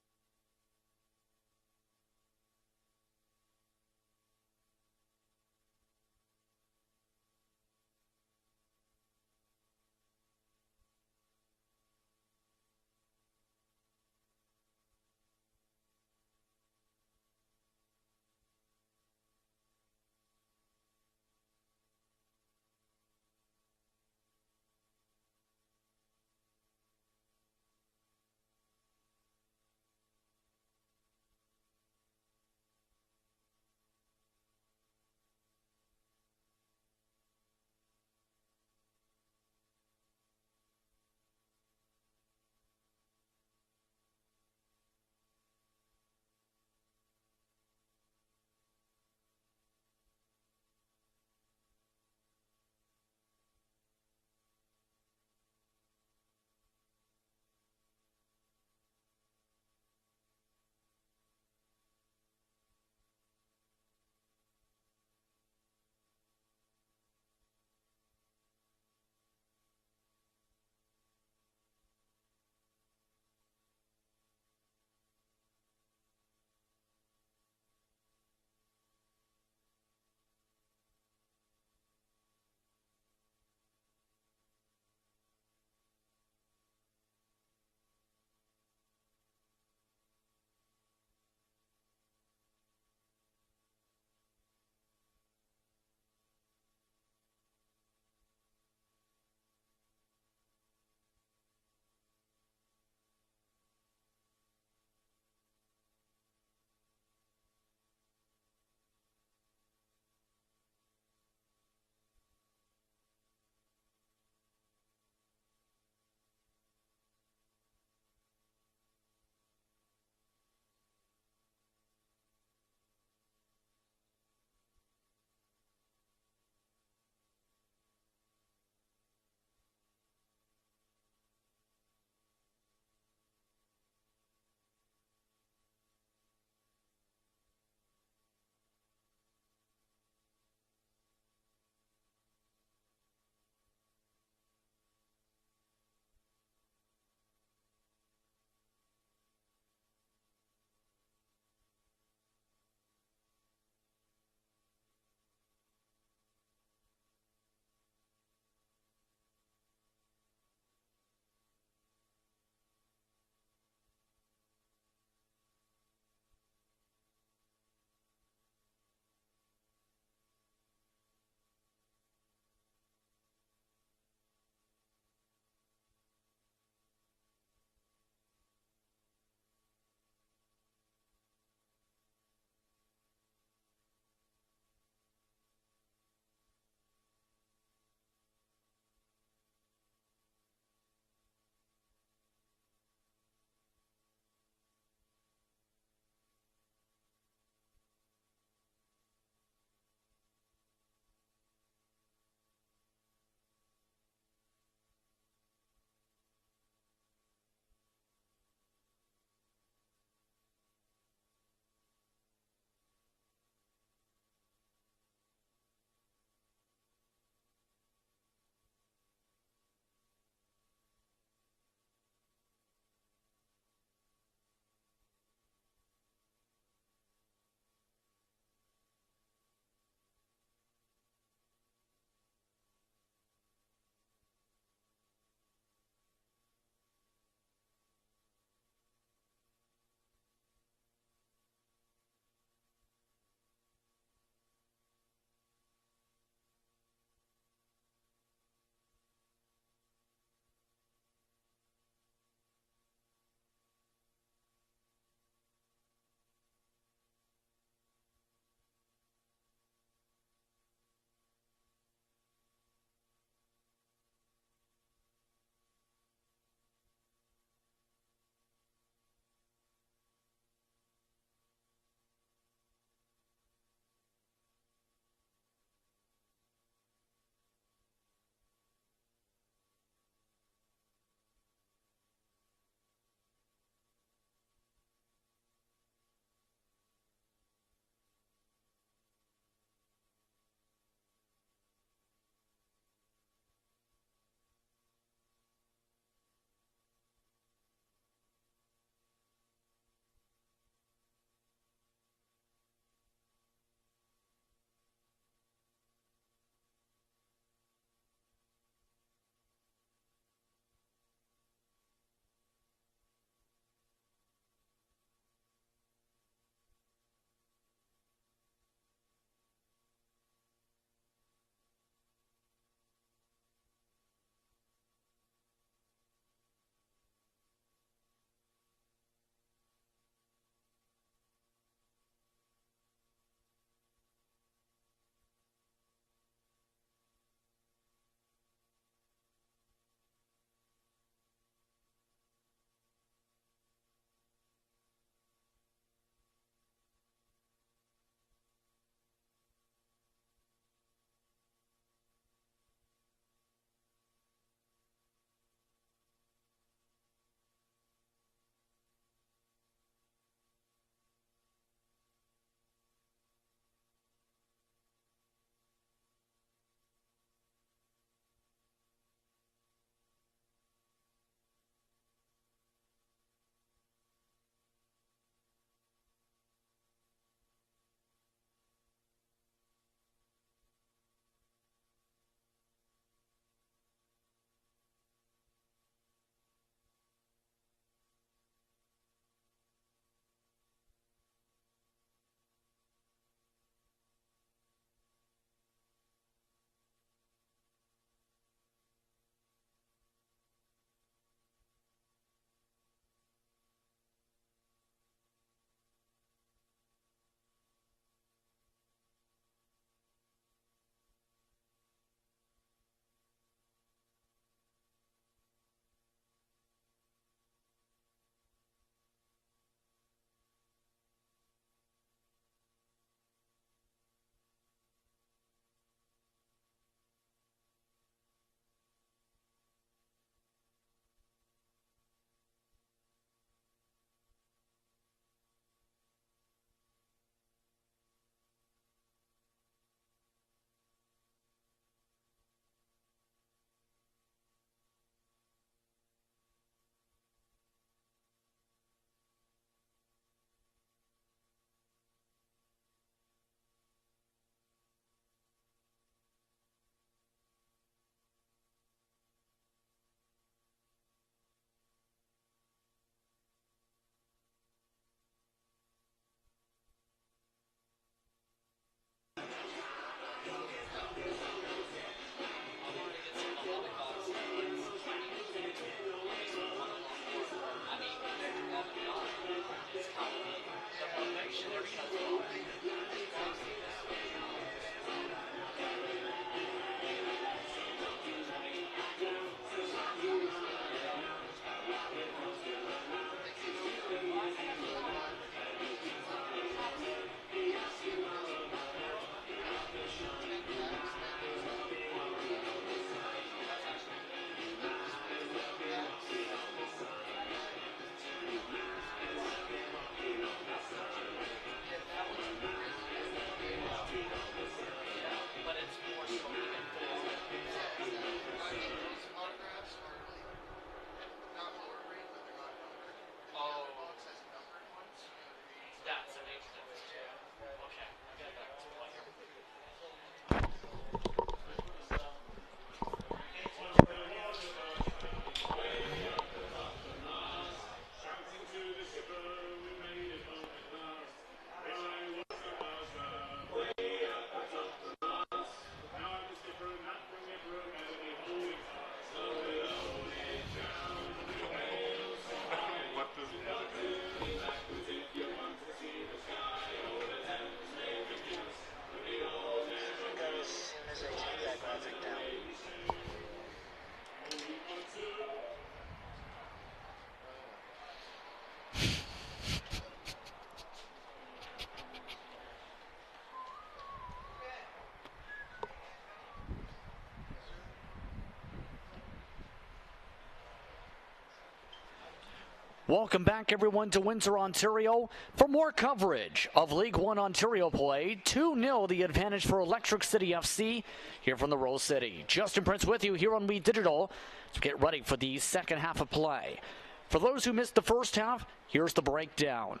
Welcome back, everyone, to Windsor, Ontario. For more coverage of League One Ontario play, 2-0 the advantage for Electric City FC here from the Rose City. Justin Prince with you here on We Digital to get ready for the second half of play. For those who missed the first half, here's the breakdown.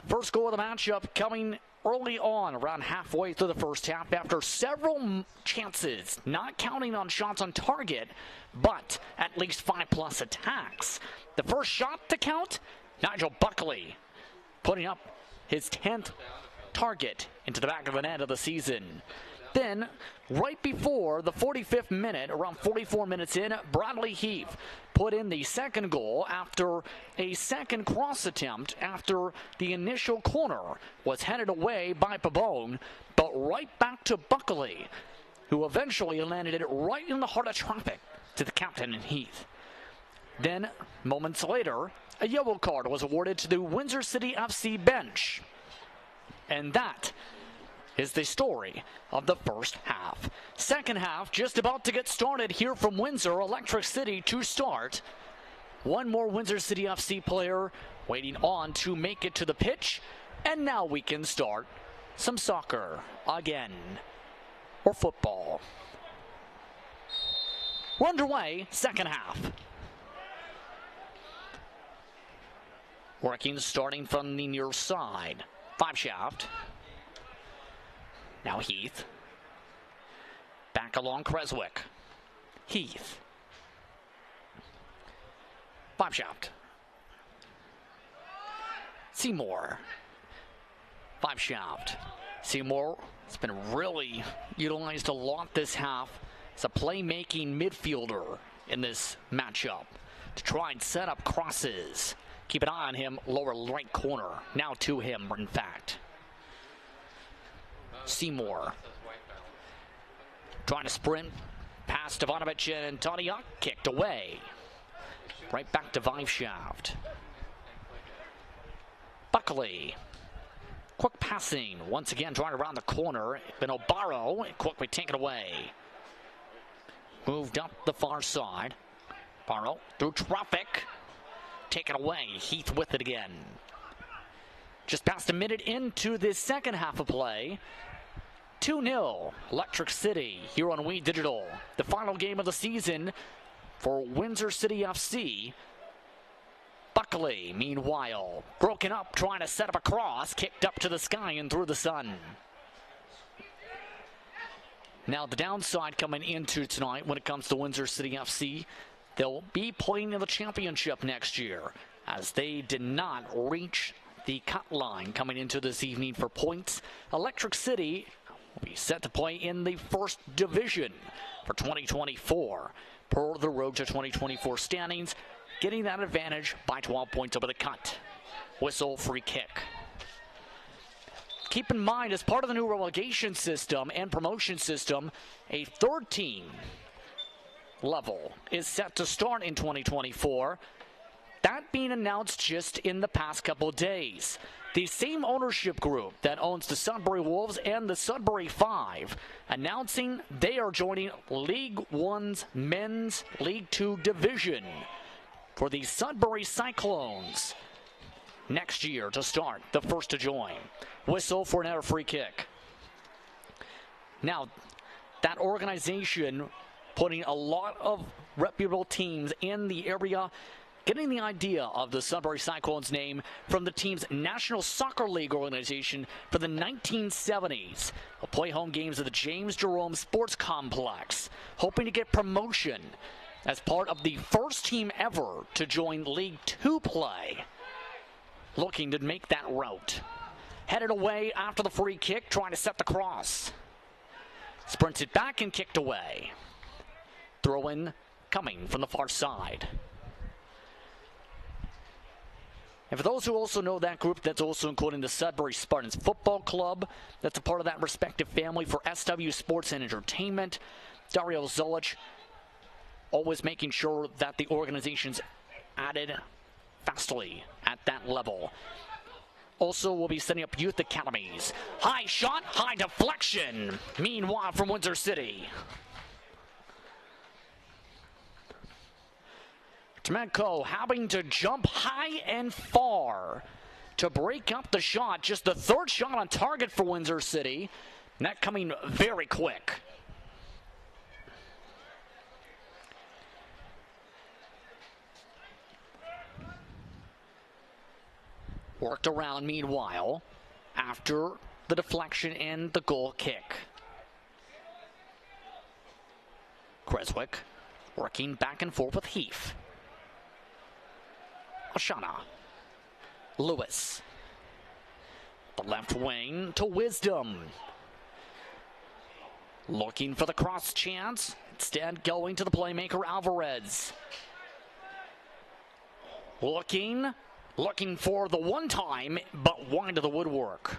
The first goal of the matchup coming early on, around halfway through the first half, after several chances, not counting on shots on target, but at least 5+ attacks. The first shot to count, Nigel Buckley putting up his 10th target into the back of the net of the season. Then, right before the 45th minute, around 44 minutes in, Bradley Heath put in the second goal after a second cross attempt after the initial corner was headed away by Pabon, but right back to Buckley, who eventually landed it right in the heart of traffic to the captain and Heath. Then, moments later, a yellow card was awarded to the Windsor City FC bench. And that is the story of the first half. Second half just about to get started here from Windsor. Electric City to start. One more Windsor City FC player waiting on to make it to the pitch. And now we can start some soccer again. Or football. We're underway, second half. Working, starting from the near side. Five-shaft. Now Heath. Back along Creswick. Heath. Five-shaft. Seymour. Five-shaft. Seymour has been really utilized a lot this half as a playmaking midfielder in this matchup to try and set up crosses. Keep an eye on him, lower right corner. Now to him, in fact. Seymour. Trying to sprint past Ivanovic and Toniuk. Kicked away. Right back to Viveshaft. Buckley. Quick passing. Once again, trying around the corner. Benobaro. Quickly taken away. Moved up the far side. Barrow through traffic. Taken away. Heath with it again. Just past a minute into the second half of play. 2-0 Electric City here on We Digital. The final game of the season for Windsor City FC. Buckley, meanwhile, broken up, trying to set up a cross, kicked up to the sky and through the sun. Now the downside coming into tonight when it comes to Windsor City FC, they'll be playing in the championship next year, as they did not reach the cut line coming into this evening for points. Electric City will be set to play in the first division for 2024 per the Road to 2024 standings, getting that advantage by 12 points over the cut. Whistle, free kick. Keep in mind, as part of the new relegation system and promotion system, a third team level is set to start in 2024. That being announced just in the past couple of days. The same ownership group that owns the Sudbury Wolves and the Sudbury Five announcing they are joining League One's Men's League Two division for the Sudbury Cyclones next year to start, the first to join. Whistle for another free kick. Now, that organization putting a lot of reputable teams in the area, getting the idea of the Sudbury Cyclones name from the team's National Soccer League organization for the 1970s. They'll play home games at the James Jerome Sports Complex, hoping to get promotion as part of the first team ever to join League Two play, looking to make that route. Headed away after the free kick, trying to set the cross. Sprinted back and kicked away. Throw-in coming from the far side. And for those who also know that group, that's also including the Sudbury Spartans Football Club. That's a part of that respective family for SW Sports and Entertainment. Dario Zolich always making sure that the organization's added fastly at that level. Also, we'll be setting up youth academies. High shot, high deflection. Meanwhile, from Windsor City. Tmenko having to jump high and far to break up the shot. Just the third shot on target for Windsor City. And that coming very quick. Worked around meanwhile after the deflection and the goal kick. Creswick working back and forth with Heath. Oshana. Lewis. The left wing to Wisdom. Looking for the cross chance. Instead going to the playmaker Alvarez. Looking for the one time, but wide of the woodwork.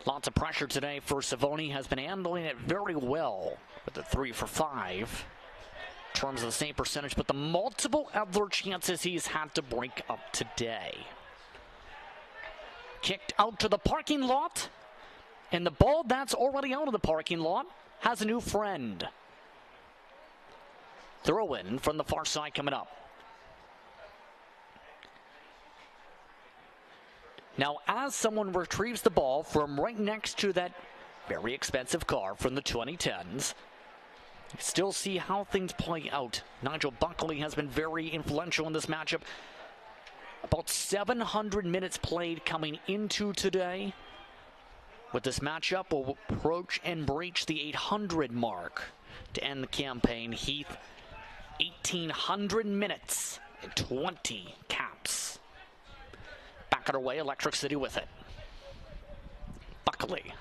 Lots of pressure today for Savoni. Has been handling it very well with the 3 for 5 in terms of the same percentage, but the multiple other chances he's had to break up today. Kicked out to the parking lot, and the ball that's already out of the parking lot has a new friend. Throw in from the far side coming up. Now, as someone retrieves the ball from right next to that very expensive car from the 2010s, you still see how things play out. Nigel Buckley has been very influential in this matchup. About 700 minutes played coming into today. With this matchup, will approach and breach the 800 mark to end the campaign. Heath, 1,800 minutes and 20 caps. Back on our way, Electric City with it. Buckley.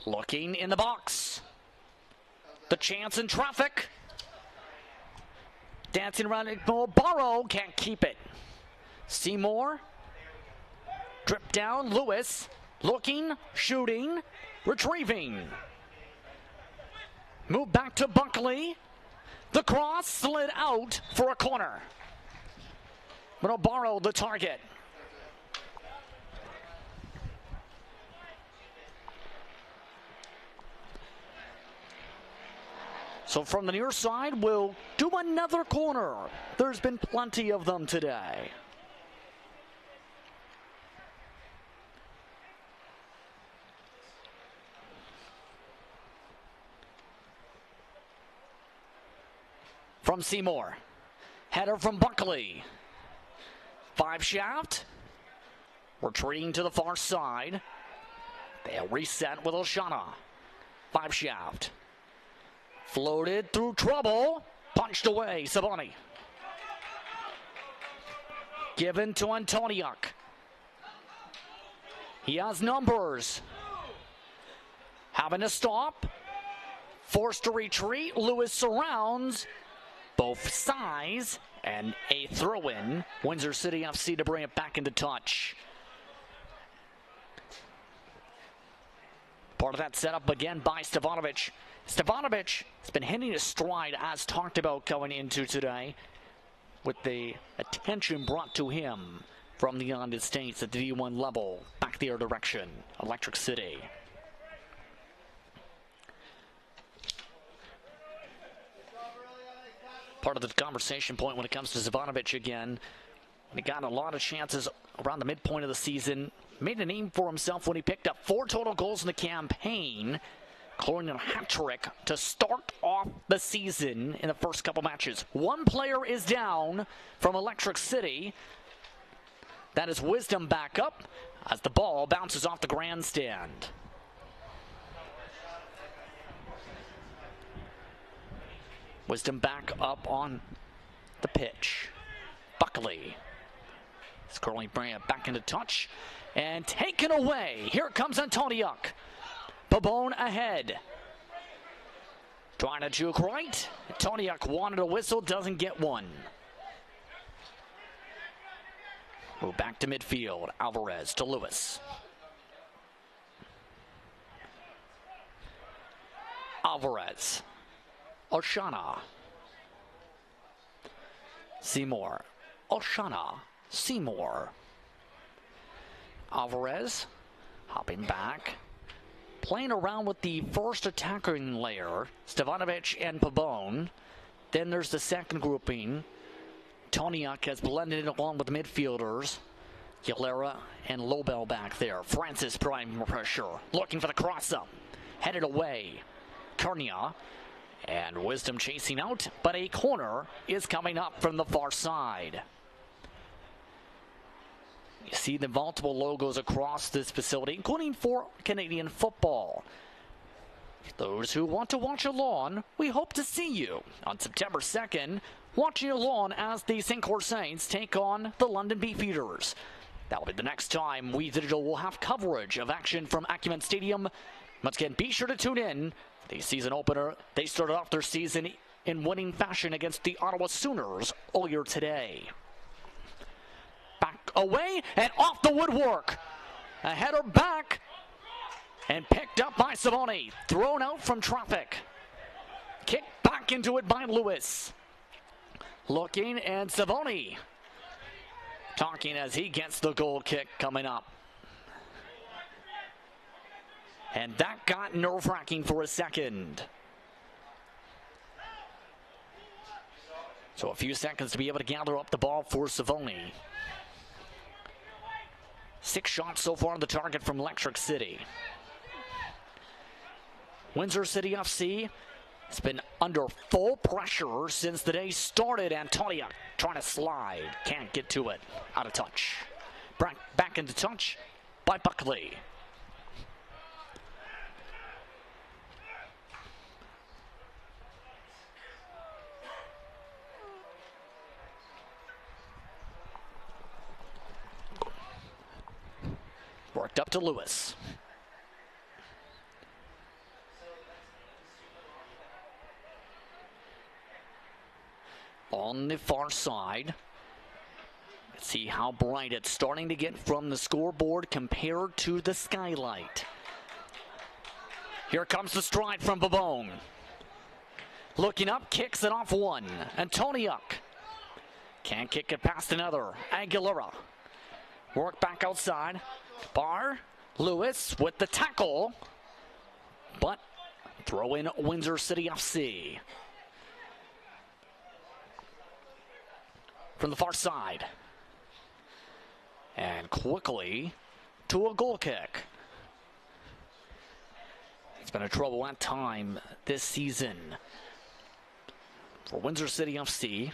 Looking in the box. The chance in traffic. Dancing around it. Barrow can't keep it. Seymour. Drip down. Lewis. Looking. Shooting. Retrieving. Move back to Buckley. The cross slid out for a corner. But Barrow the target. So from the near side, we'll do another corner. There's been plenty of them today. From Seymour. Header from Buckley. 5 shaft. Retreating to the far side. They'll reset with Oshana. 5 shaft. Floated through trouble. Punched away. Savoni. Given to Antoniuk. He has numbers. Having to stop. Forced to retreat. Lewis surrounds both sides, and a throw-in. Windsor City FC to bring it back into touch. Part of that setup again by Stevanovic. Stevanovic has been hitting his stride as talked about going into today, with the attention brought to him from the United States at the D1 level. Back the other direction. Electric City. Part of the conversation point when it comes to Stevanovic again. He got a lot of chances around the midpoint of the season. Made a name for himself when he picked up 4 total goals in the campaign, scoring a hat trick to start off the season in the first couple matches. One player is down from Electric City. That is Wisdom back up as the ball bounces off the grandstand. Wisdom back up on the pitch. Buckley is currently bringing it back into touch and taken away. Here comes Antoniuk. Babone ahead. Trying to juke right. Antoniuk wanted a whistle, doesn't get one. Move back to midfield. Alvarez to Lewis. Alvarez. Oshana. Seymour. Oshana. Seymour. Alvarez hopping back. playing around with the first attacking layer, Stevanovic and Pabon. Then there's the second grouping. Toniak has blended in along with the midfielders. Galera and Lobel back there. Francis prime pressure, looking for the cross-up. Headed away. Carnia and Wisdom chasing out, but a corner is coming up from the far side. You see the multiple logos across this facility, including for Canadian football. Those who want to watch along, we hope to see you on September 2nd, watching along as the St. Clair Saints take on the London Beefeaters. That will be the next time We Digital will have coverage of action from Acumen Stadium. Once again, be sure to tune in. The season opener, they started off their season in winning fashion against the Ottawa Sooners earlier today. Back away and off the woodwork. A header back and picked up by Savoni. Thrown out from traffic. Kicked back into it by Lewis. Looking, and Savoni talking as he gets the goal kick coming up. And that got nerve-wracking for a second. So a few seconds to be able to gather up the ball for Savoni. 6 shots so far on the target from Electric City. Windsor City FC has been under full pressure since the day started. Antonia trying to slide. Can't get to it. Out of touch. Back into touch by Buckley. Worked up to Lewis. On the far side, let's see how bright it's starting to get from the scoreboard compared to the skylight. Here comes the stride from Babone. Looking up, kicks it off one. Antoniuk can't kick it past another. Aguilera. Work back outside. Barr, Lewis with the tackle, but throw in Windsor City FC. From the far side. And quickly to a goal kick. It's been a trouble at time this season for Windsor City FC.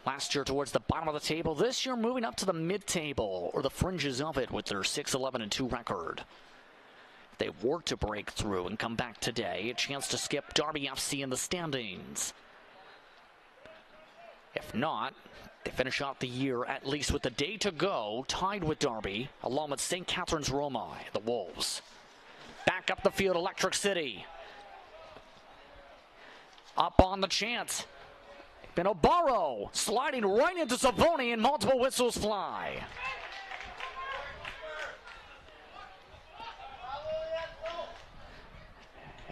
Last year towards the bottom of the table. This year moving up to the mid-table or the fringes of it with their 6-11-2 record. If they were to break through and come back today, a chance to skip Derby FC in the standings. If not, they finish out the year at least with a day to go, tied with Derby, along with St. Catharines Roma, the Wolves. Back up the field, Electric City. Up on the chance. Benobaro sliding right into Savoni and multiple whistles fly.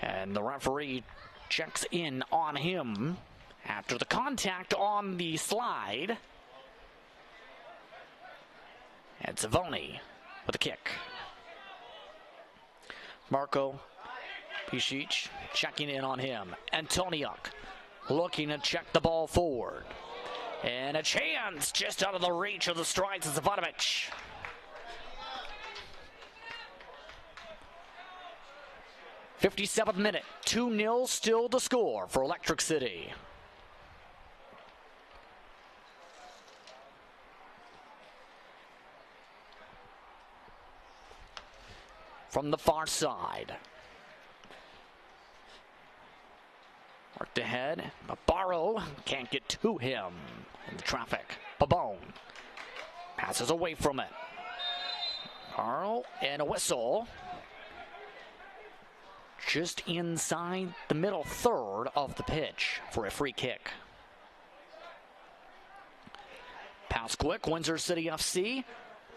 And the referee checks in on him after the contact on the slide. And Savoni with a kick. Marco Pisic checking in on him. Antoniuk looking to check the ball forward. And a chance just out of the reach of the strides of Zavanovic. '57th minute, 2-0 still to score for Electric City. From the far side. Worked ahead, but Barrow can't get to him in the traffic. Babone passes away from it. Barrow and a whistle. Just inside the middle third of the pitch for a free kick. Pass quick, Windsor City FC.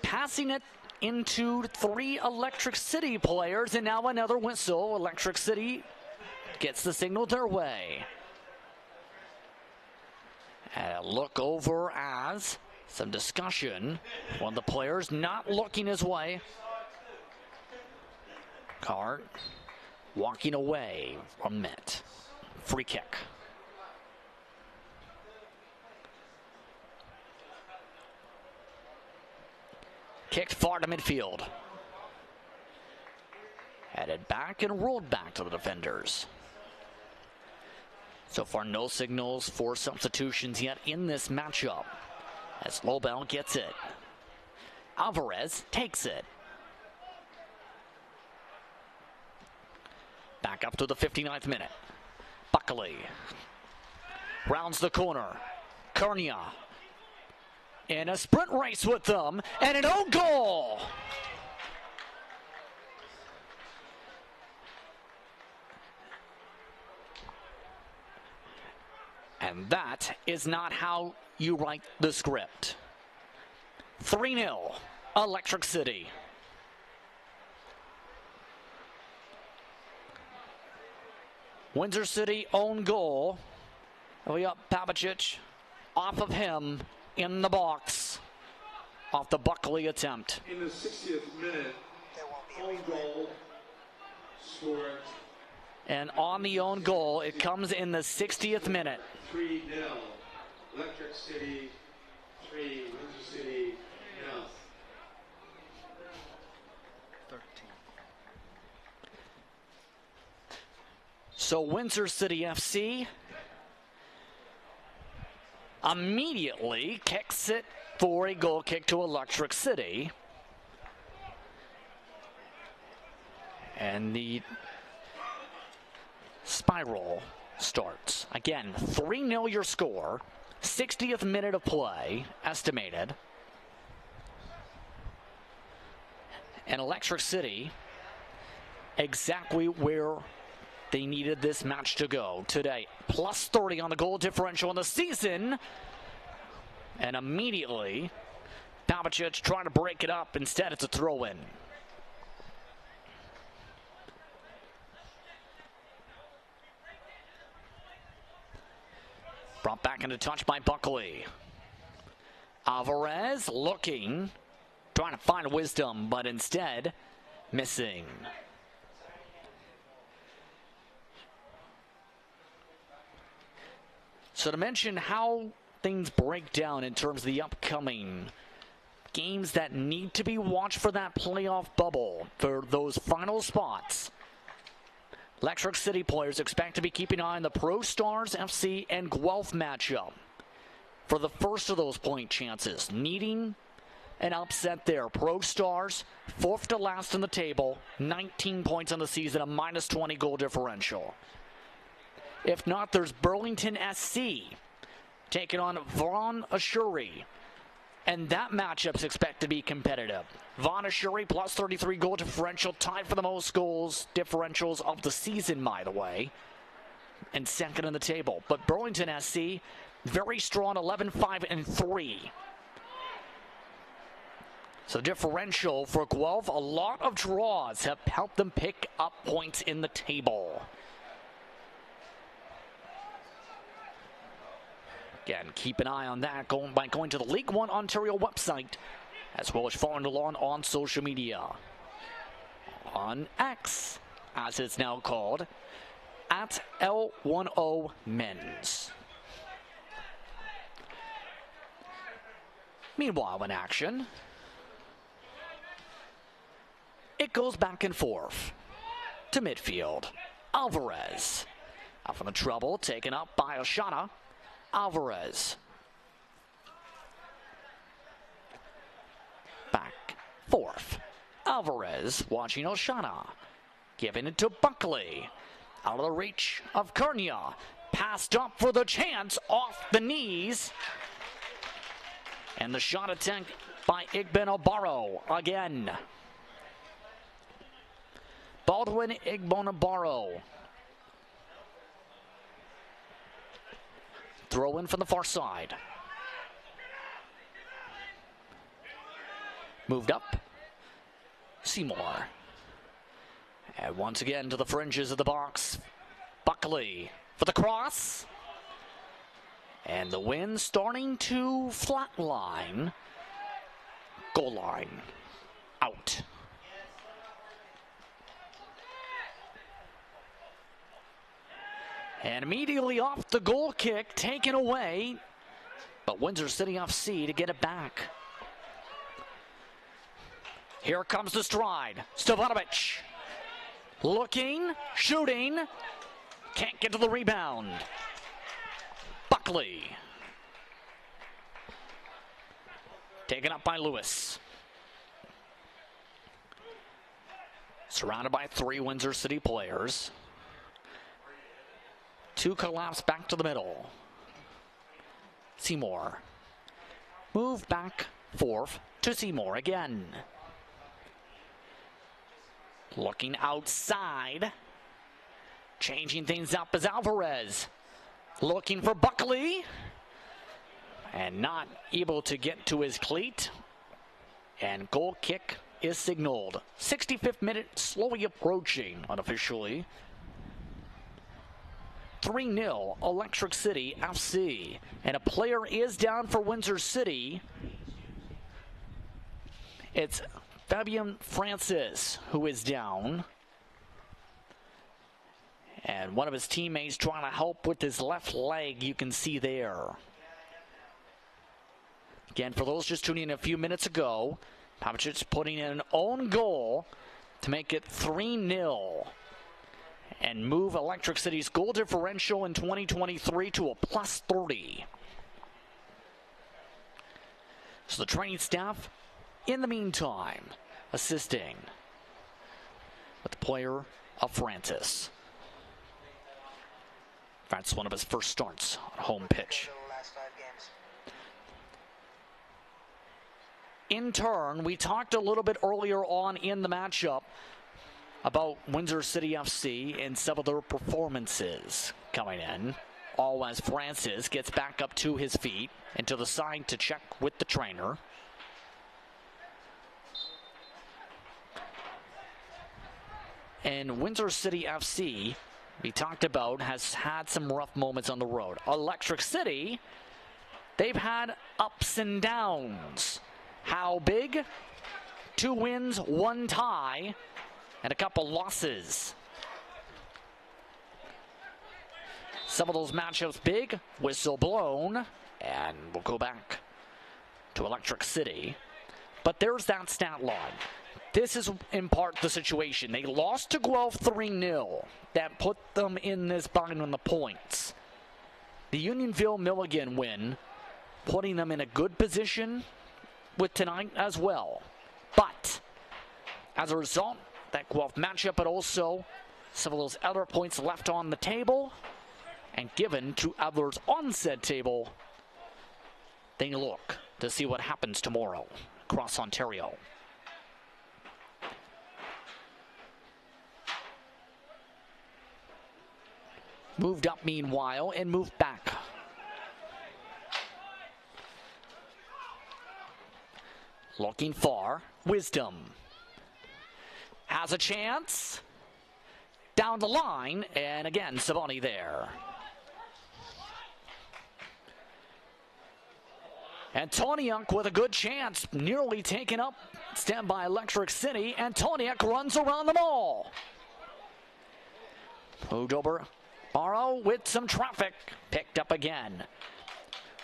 Passing it into 3 Electric City players, and now another whistle. Electric City gets the signal their way. And a look over as some discussion. One of the players not looking his way. Cart walking away from it. Free kick. Kicked far to midfield. Headed back and rolled back to the defenders. So far, no signals for substitutions yet in this matchup. As Lobel gets it. Alvarez takes it. Back up to the 59th minute. Buckley rounds the corner. Kernia in a sprint race with them, and an own goal. And that is not how you write the script. 3-0, Electric City. Windsor City own goal. We got Pavicic off of him in the box. Off the Buckley attempt. In the 60th minute, own goal scored. And on the own goal, it comes in the 60th minute. 3-0, Electric City, 3, Windsor City, 0. 13. So Windsor City FC immediately kicks it for a goal kick to Electric City. And the spiral starts. Again, 3-0 your score. 60th minute of play, estimated. And Electric City, exactly where they needed this match to go today. Plus 30 on the goal differential in the season. And immediately, Pavicic trying to break it up. Instead, it's a throw-in. Brought back into touch by Buckley. Alvarez looking, trying to find wisdom, but instead missing. So to mention how things break down in terms of the upcoming games that need to be watched for that playoff bubble, for those final spots. Electric City players expect to be keeping an eye on the Pro Stars FC and Guelph matchup for the first of those point chances, needing an upset there. Pro Stars, fourth to last in the table, 19 points on the season, a minus 20 goal differential. If not, there's Burlington SC taking on Von Ashuri, and that matchup's expected to be competitive. Von Ashuri plus 33 goal differential, tied for the most goals differentials of the season, by the way, and second in the table. But Burlington SC, very strong, 11-5-3. So differential for Guelph, a lot of draws have helped them pick up points in the table. Again, keep an eye on that by going to the League One Ontario website, as well as following along on social media. On X, as it's now called, at L10 Men's. Meanwhile, in action, it goes back and forth to midfield. Alvarez out from the trouble, taken up by Oshana. Alvarez. Back, forth. Alvarez watching Oshana. Giving it to Buckley. Out of the reach of Kernia. Passed up for the chance, off the knees. And the shot attempt by Igbenobaro again. Baldwin Igbenobaro. Throw in from the far side. Moved up. Seymour. And once again to the fringes of the box. Buckley for the cross. And the wind starting to flatline. Goal line. Out. And immediately off the goal kick, taken away. But Windsor City FC to get it back. Here comes the stride. Stevanovic. Looking, shooting. Can't get to the rebound. Buckley. Taken up by Lewis. Surrounded by 3 Windsor City players. 2 collapse back to the middle. Seymour. Move back forth to Seymour again. Looking outside. Changing things up is Alvarez. Looking for Buckley. And not able to get to his cleat. And goal kick is signaled. 65th minute, slowly approaching unofficially. 3-0 Electric City FC. And a player is down for Windsor City. It's Fabian Francis who is down. And one of his teammates trying to help with his left leg, you can see there. Again, for those just tuning in a few minutes ago, Pavicic putting in an own goal to make it 3-0 and move Electric City's goal differential in 2023 to a +30. So the training staff, in the meantime, assisting with the player of Francis. That's one of his first starts on home pitch. In turn, we talked a little bit earlier on in the matchup about Windsor City FC and some of their performances coming in. All as Francis gets back up to his feet and to the side to check with the trainer. And Windsor City FC, we talked about, has had some rough moments on the road. Electric City, they've had ups and downs. How big? 2 wins, 1 tie, and a couple losses. Some of those matchups big, whistle blown, and we'll go back to Electric City. But there's that stat line. This is in part the situation. They lost to Guelph 3-0. That put them in this bind on the points. The Unionville Milligan win, putting them in a good position with tonight as well. But as a result, that Guelph matchup, but also some of those other points left on the table and given to others on said table, they look to see what happens tomorrow across Ontario. Moved up meanwhile and moved back. Looking far. Wisdom. Has a chance. Down the line. And again, Savani there. Antoniuk with a good chance. Nearly taken up. Stand by Electric City. Antoniuk runs around them all. Moved over. Barrow with some traffic. Picked up again.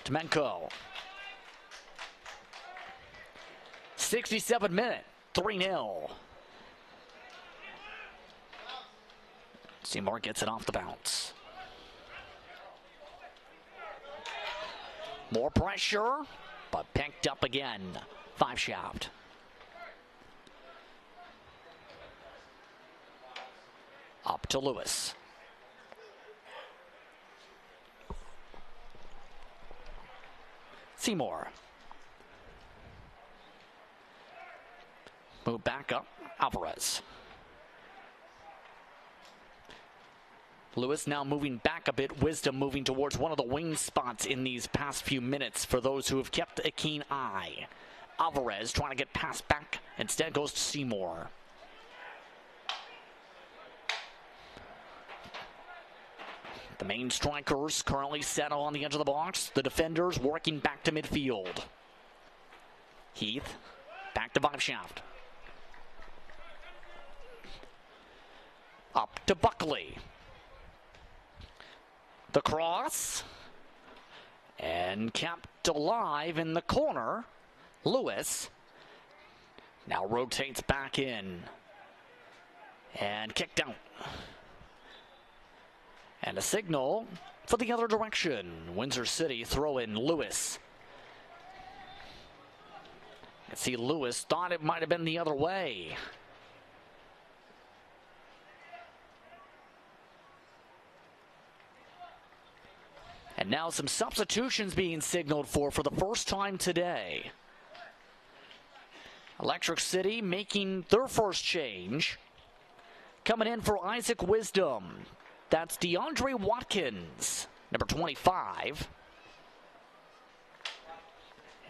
Demenko. 67th minute. 3-0. Seymour gets it off the bounce. More pressure, but picked up again. 5 shaft. Up to Lewis. Seymour. Move back up. Alvarez. Lewis now moving back a bit. Wisdom moving towards one of the wing spots in these past few minutes for those who have kept a keen eye. Alvarez trying to get passed back. Instead goes to Seymour. The main strikers currently set on the edge of the box. The defenders working back to midfield. Heath back to Viveshaft. Up to Buckley. The cross. And kept alive in the corner. Lewis now rotates back in. And kicked out. And a signal for the other direction. Windsor City throw in Lewis. You can see Lewis thought it might have been the other way. And now some substitutions being signaled for the first time today. Electric City making their first change. Coming in for Isaac Wisdom. That's DeAndre Watkins, number 25.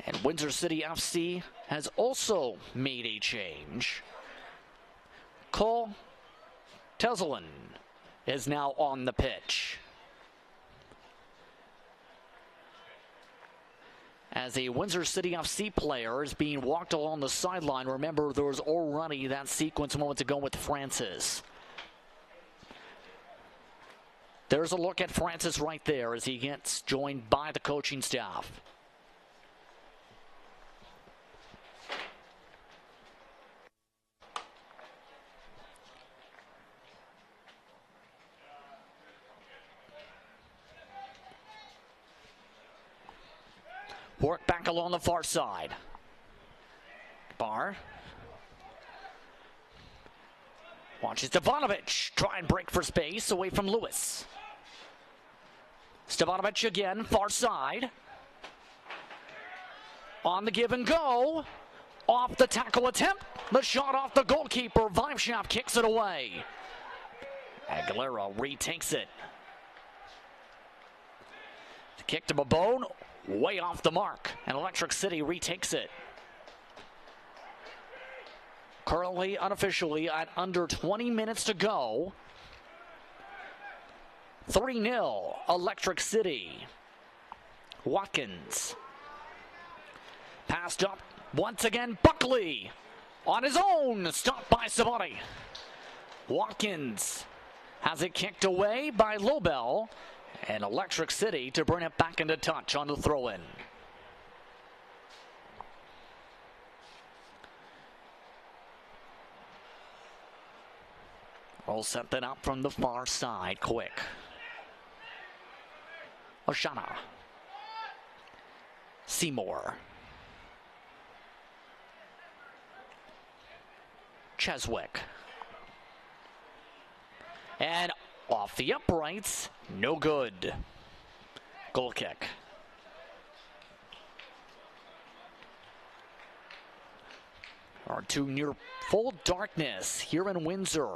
And Windsor City FC has also made a change. Cole Tezelin is now on the pitch. As a Windsor City FC player is being walked along the sideline. Remember, there was already that sequence moments ago with Francis. There's a look at Francis right there as he gets joined by the coaching staff. Work back along the far side. Barr. Watches Stefanovic try and break for space away from Lewis. Stefanovic again, far side. On the give and go. Off the tackle attempt. The shot off the goalkeeper. Viveshap kicks it away. Aguilera retakes it. The kick to Babone. Way off the mark, and Electric City retakes it. Currently, unofficially, at under 20 minutes to go. 3-0, Electric City. Watkins. Passed up once again, Buckley. On his own, stopped by Savani. Watkins has it kicked away by Lobel. And Electric City to bring it back into touch on the throw-in. Roll something up from the far side, quick. Oshana. Seymour. Cheswick. And off the uprights, no good. Goal kick. Are to near full darkness here in Windsor.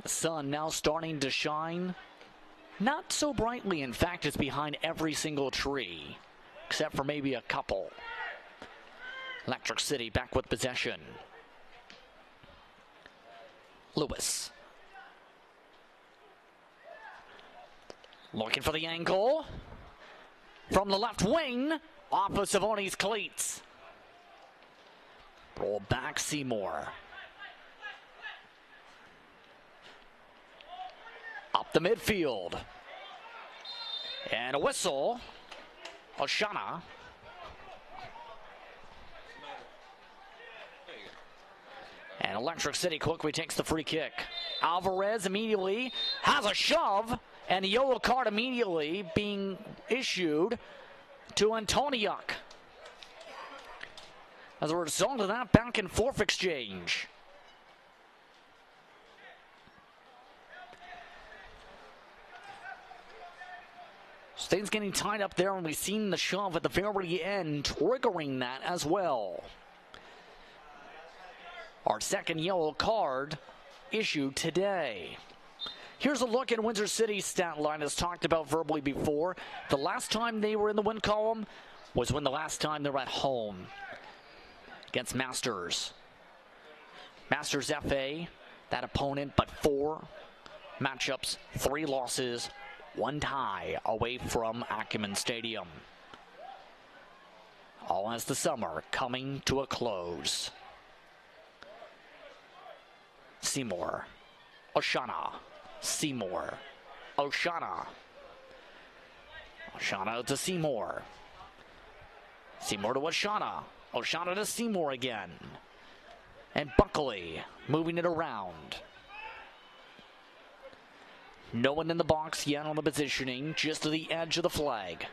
The sun now starting to shine. Not so brightly, in fact, it's behind every single tree, except for maybe a couple. Electric City back with possession. Lewis. Looking for the angle. From the left wing, off of Savoni's cleats. Roll back Seymour. Up the midfield. And a whistle. Oshana. And Electric City quickly takes the free kick. Alvarez immediately has a shove. And a yellow card immediately being issued to Antoniuk. As a result of that back and forth exchange. So things getting tied up there, and we've seen the shove at the very end, triggering that as well. Our second yellow card issued today. Here's a look at Windsor City's stat line, as talked about verbally before. The last time they were in the win column was when the last time they were at home against Masters. Masters FA, that opponent, but 4 matchups, 3 losses, 1 tie away from Acumen Stadium. All as the summer coming to a close. Seymour. Oshana. Seymour. Oshana. Oshana to Seymour. Seymour to Oshana. Oshana to Seymour again. And Buckley moving it around. No one in the box yet on the positioning, just to the edge of the flag.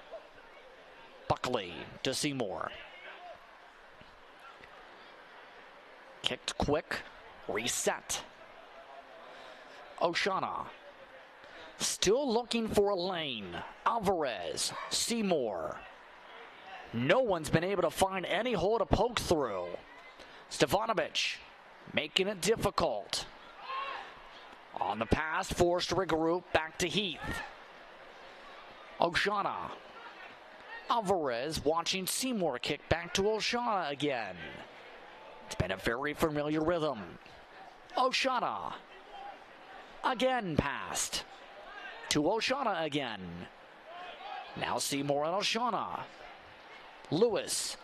Buckley to Seymour. Kicked quick, reset. Oshana. Still looking for a lane. Alvarez, Seymour. No one's been able to find any hole to poke through. Stefanovic making it difficult. On the pass, forced to regroup, back to Heath. Oshana. Alvarez watching Seymour kick back to Oshana again. It's been a very familiar rhythm. Oshana. Again passed. To Oshana again. Now Seymour and Oshana. Lewis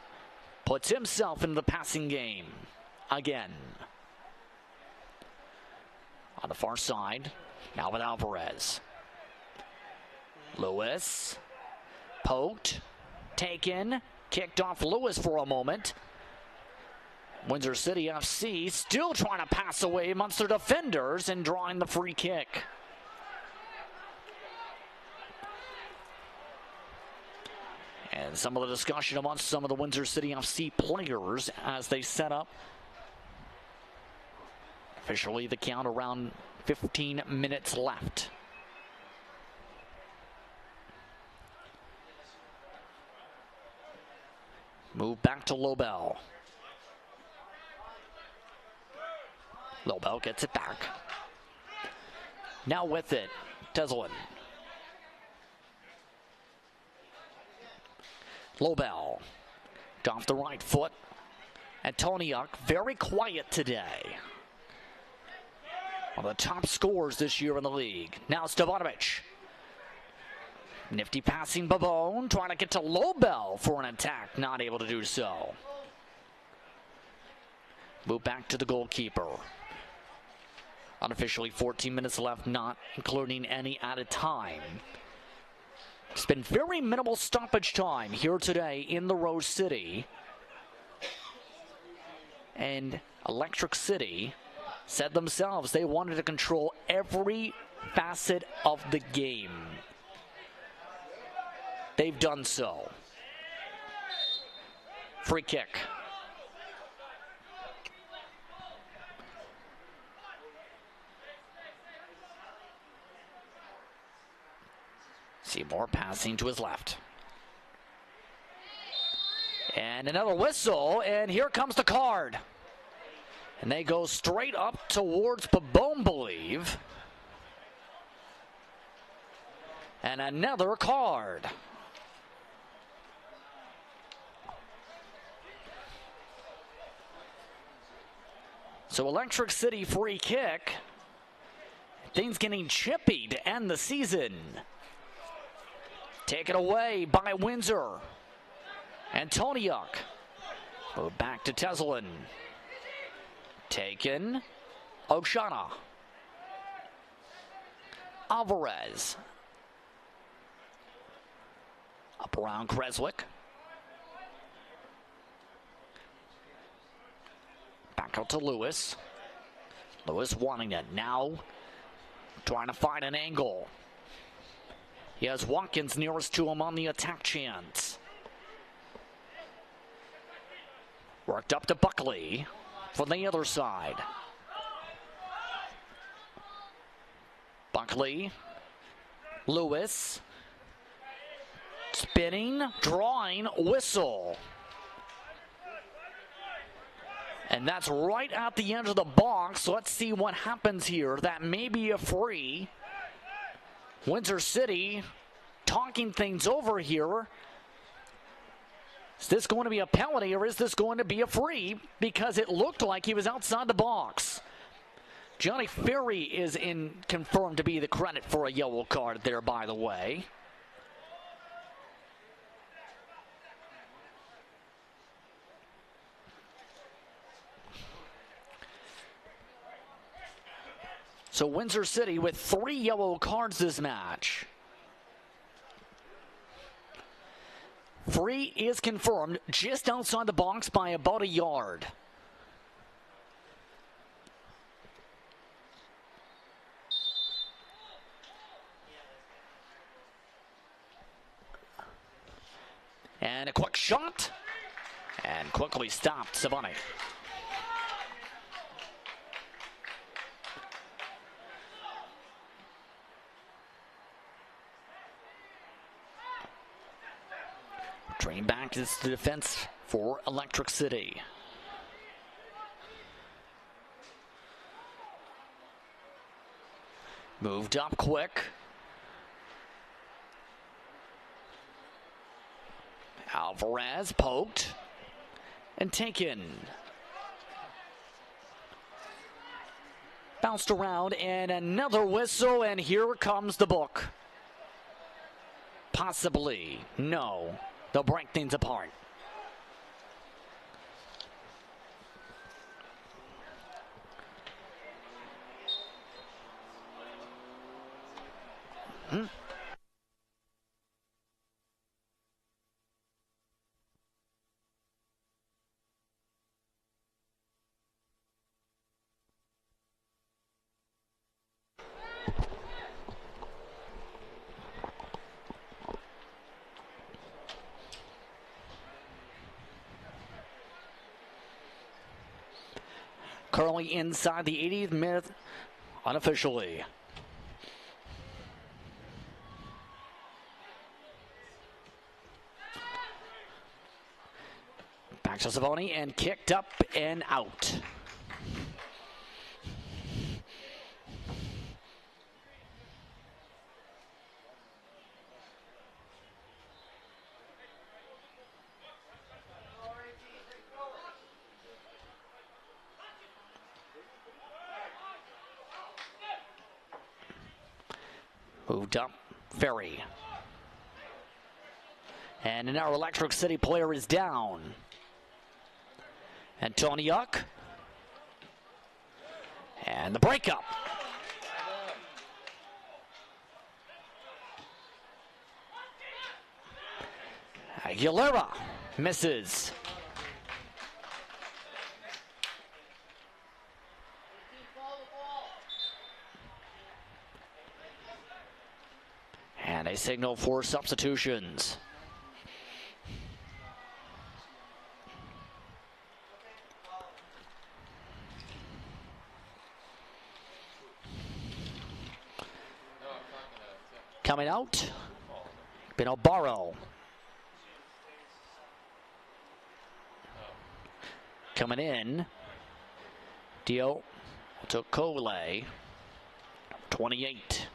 puts himself into the passing game again. On the far side, now with Alvarez. Lewis, poked, taken, kicked off Lewis for a moment. Windsor City FC still trying to pass away amongst their defenders and drawing the free kick. And some of the discussion amongst some of the Windsor City FC players as they set up. Officially, the count around 15 minutes left. Move back to Lobel. Lobel gets it back. Now with it, Teslin. Lobel, off the right foot. Antoniuk, very quiet today. One of the top scorers this year in the league. Now Stefanovic. Nifty passing Babone, trying to get to Lobel for an attack, not able to do so. Move back to the goalkeeper. Unofficially 14 minutes left, not including any added time. It's been very minimal stoppage time here today in the Rose City. And Electric City said themselves they wanted to control every facet of the game. They've done so. Free kick. Seymour passing to his left. And another whistle, and here comes the card. And they go straight up towards Pabon, believe. And another card. So Electric City free kick. Things getting chippy to end the season. Taken away by Windsor. Antoniuk. Move back to Teslin. Taken. Oshana. Alvarez. Up around Creswick. Back out to Lewis. Lewis wanting it. Now trying to find an angle. He has Watkins nearest to him on the attack chance. Worked up to Buckley from the other side. Buckley. Lewis. Spinning, drawing, whistle. And that's right at the end of the box. Let's see what happens here. That may be a free. Windsor City talking things over here. Is this going to be a penalty or is this going to be a free? Because it looked like he was outside the box. Johnny Ferry is confirmed to be the credit for a yellow card there, by the way. So Windsor City with 3 yellow cards this match. Free is confirmed just outside the box by about a yard. And a quick shot. And quickly stopped, Savani. Train back is the defense for Electric City. Moved up quick. Alvarez poked and taken. Bounced around and another whistle, and here comes the book. Possibly. No. They'll break things apart. Currently inside the 80th minute, unofficially. Back to Savoni and kicked up and out. Moved up, Ferry. And now Electric City player is down. Antoniuk. And the breakup. Aguilera misses. And a signal for substitutions. Coming out, Binobaro. Coming in, Dio Tokole, 28.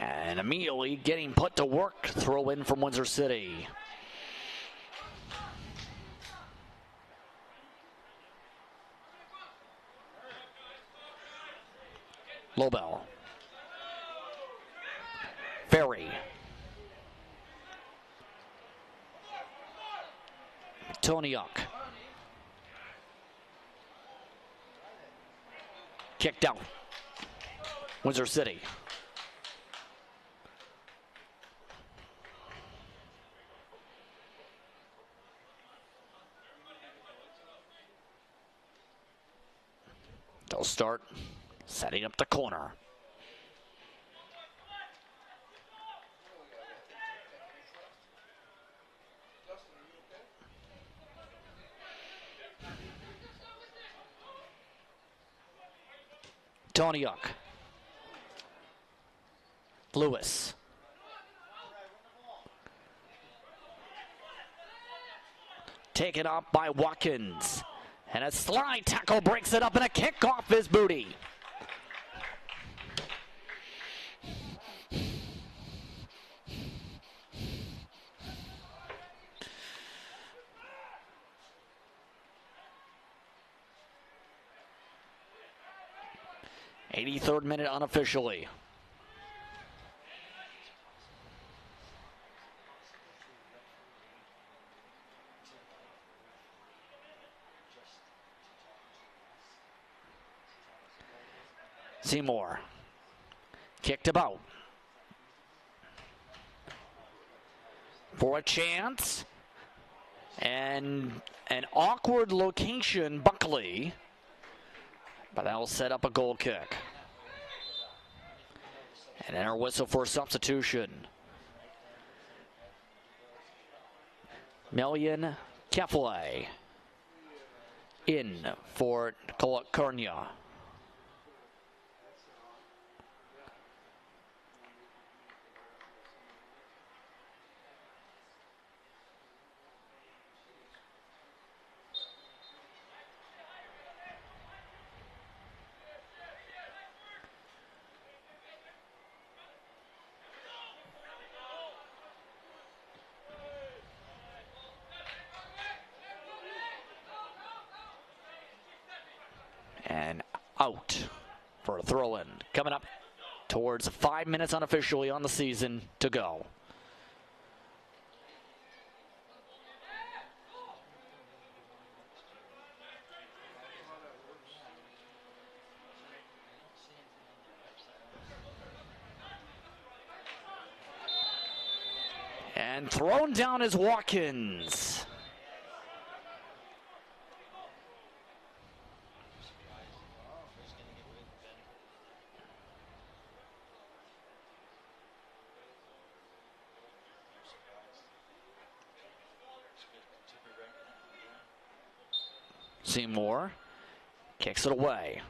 And immediately getting put to work, throw in from Windsor City. Lobel. Ferry. Antoniuk. Kicked out. Windsor City. They'll start setting up the corner. Antoniuk. Lewis. Taken up by Watkins. And a slide tackle breaks it up, and a kick off his booty. '83rd minute unofficially. Seymour. Kicked about. For a chance. And an awkward location, Buckley. But that will set up a goal kick. And then our whistle for substitution. Million Kefle in for California. And out for a throw-in. Coming up towards 5 minutes unofficially on the season to go. And thrown down is Watkins. Seymour kicks it away.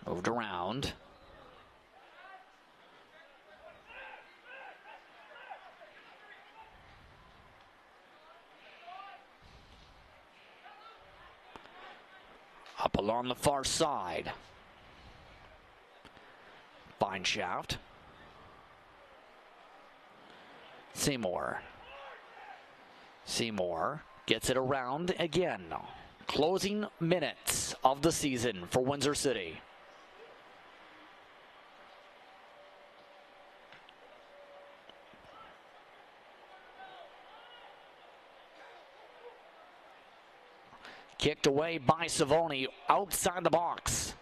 Moved around. Up along the far side. Fine shaft. Seymour. Seymour gets it around again. Closing minutes of the season for Windsor City. Kicked away by Savoni outside the box.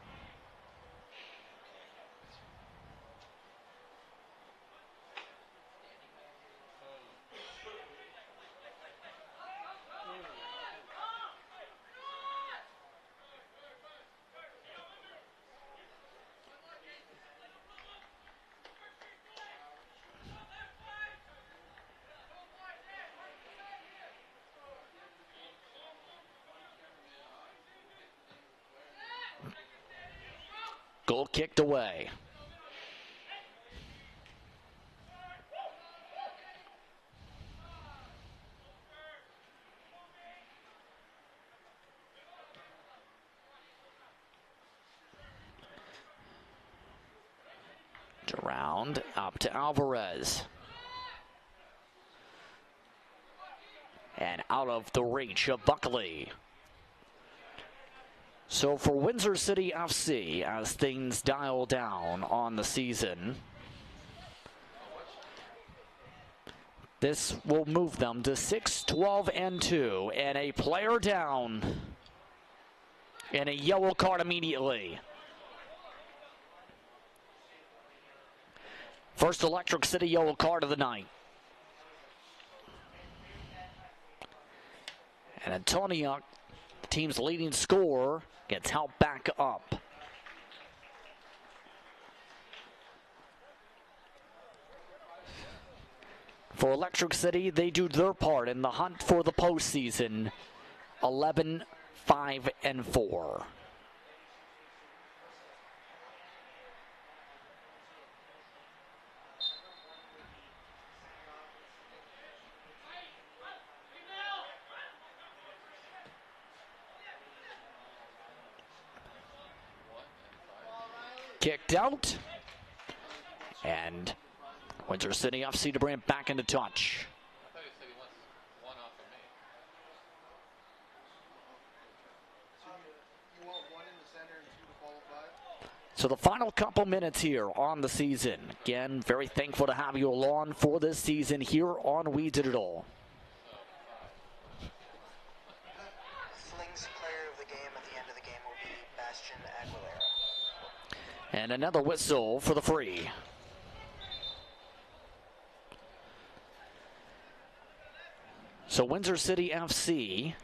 Goal kicked away. Around, up to Alvarez. And out of the reach of Buckley. So for Windsor City FC, as things dial down on the season, this will move them to 6-12-2 and a player down and a yellow card immediately. First Electric City yellow card of the night. And Antonia, the team's leading scorer, gets helped back up. For Electric City, they do their part in the hunt for the postseason. 11-5-4. Kicked out, and Windsor City FC to bring it back into touch. So the final couple minutes here on the season. Again, very thankful to have you along for this season here on We Digital. And another whistle for the free. So Windsor City FC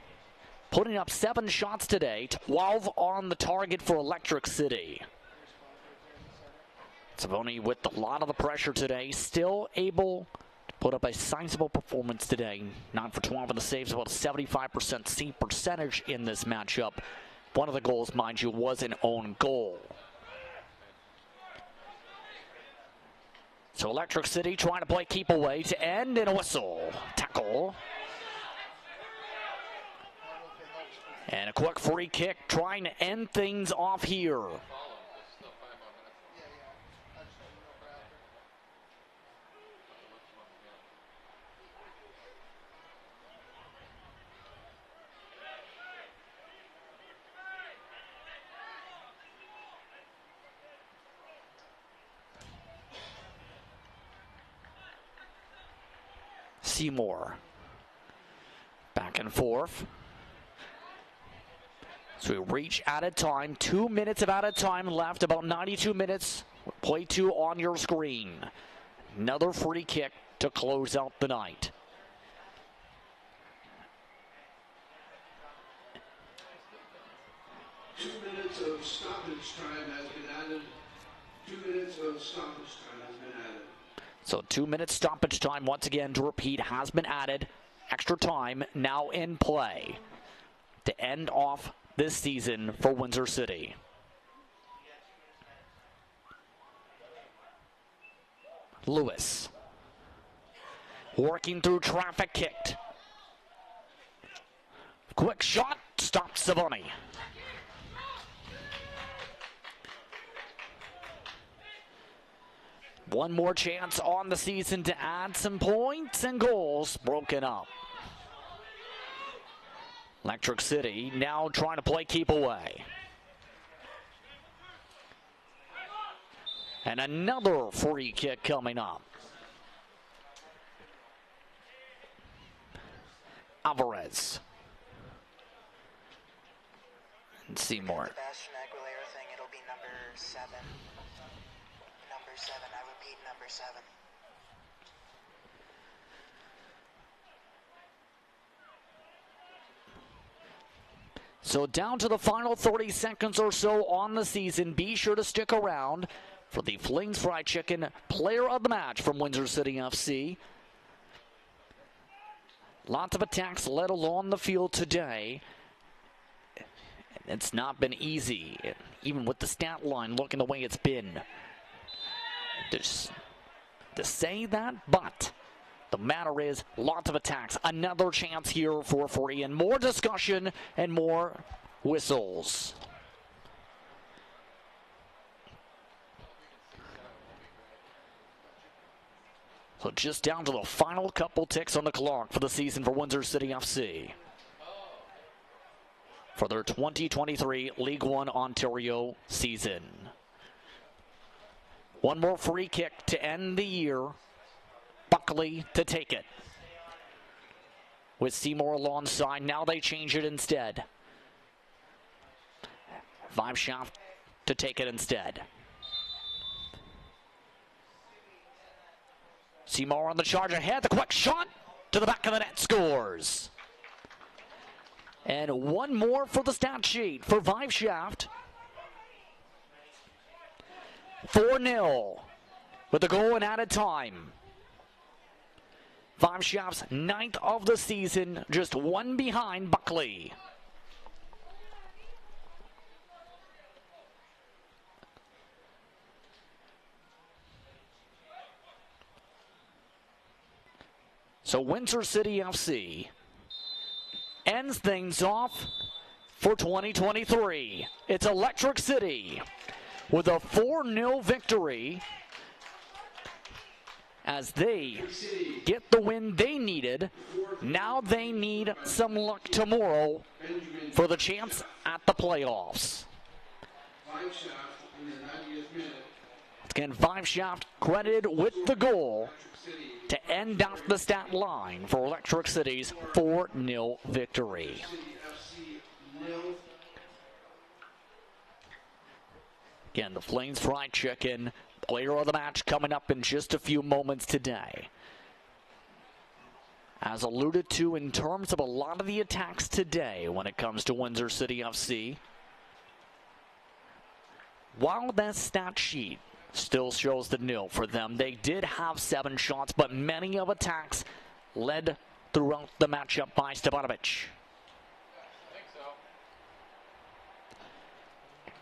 putting up 7 shots today, 12 on the target for Electric City. Savoni with a lot of the pressure today, still able to put up a sizable performance today. 9 for 12 in the saves, about a 75% save percentage in this matchup. One of the goals, mind you, was an own goal. So Electric City trying to play keep away to end in a whistle. Tackle. And a quick free kick trying to end things off here. Seymour. Back and forth. So we reach added time. 2 minutes of added time left. About 92 minutes. Play 2 on your screen. Another free kick to close out the night. Two minutes of stoppage time has been added. 2 minutes of stoppage time has been added. So 2 minutes stoppage time, once again, to repeat, has been added. Extra time now in play to end off this season for Windsor City. Lewis. Working through traffic, kicked. Quick shot, stops Savoni. One more chance on the season to add some points, and goals broken up. Electric City now trying to play keep away. And another free kick coming up. Alvarez. And Seymour. Sebastian Aguilera thing, it'll be number 7. Number 7, I repeat, number 7. So down to the final 30 seconds or so on the season. Be sure to stick around for the Flings Fried Chicken Player of the Match from Windsor City FC. Lots of attacks led along the field today. It's not been easy, even with the stat line looking the way it's been. Just to say that, but the matter is, lots of attacks. Another chance here for free, and more discussion and more whistles. So just down to the final couple ticks on the clock for the season for Windsor City FC. For their 2023 League One Ontario season. One more free kick to end the year. Buckley to take it. With Seymour alongside, now they change it instead. Vibeshaft to take it instead. Seymour on the charge ahead, the quick shot to the back of the net, scores. And one more for the stat sheet for Vibeshaft. 4-0 with the goal in added time. Vibeshaft's 9th of the season, just one behind Buckley. So Windsor City FC ends things off for 2023. It's Electric City with a 4-0 victory as they get the win they needed. Now they need some luck tomorrow for the chance at the playoffs. Again, Vibeshaft credited with the goal to end off the stat line for Electric City's 4-0 victory. Again, the Flames Fried Chicken, player of the match coming up in just a few moments today. As alluded to in terms of a lot of the attacks today when it comes to Windsor City FC, while that stat sheet still shows the nil for them, they did have 7 shots, but many of attacks led throughout the matchup by Stevanovic.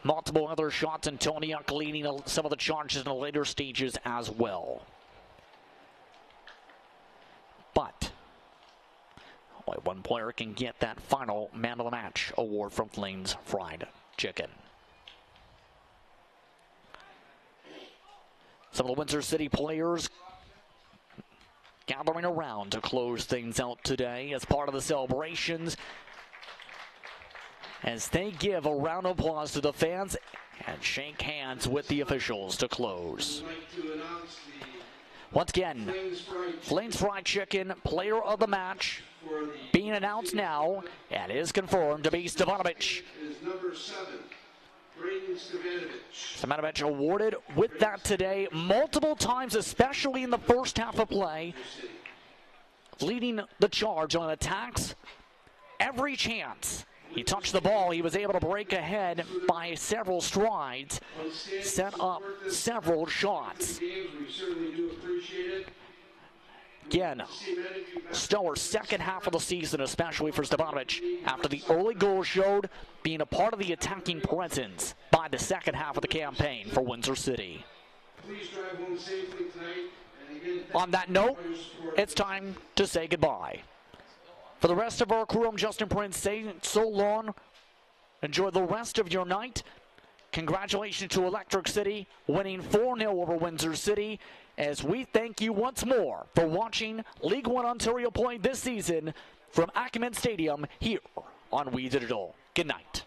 Multiple other shots, and Toniuk leading some of the charges in the later stages as well. But only one player can get that final Man of the Match award from Flames Fried Chicken. Some of the Windsor City players gathering around to close things out today as part of the celebrations, as they give a round of applause to the fans and shake hands with the officials to close. Once again, Flames Fried Chicken, player of the match, being announced now, and is confirmed to be Stevanovic. Stevanovic awarded with that today multiple times, especially in the first half of play, leading the charge on attacks every chance. He touched the ball, he was able to break ahead by several strides, set up several shots. Again, stellar second half of the season, especially for Stevanovic, after the early goal showed being a part of the attacking presence by the second half of the campaign for Windsor City. On that note, it's time to say goodbye. For the rest of our crew, I'm Justin Prince saying so long. Enjoy the rest of your night. Congratulations to Electric City winning 4-0 over Windsor City, as we thank you once more for watching League One Ontario play this season from Acumen Stadium here on We Digital. Good night.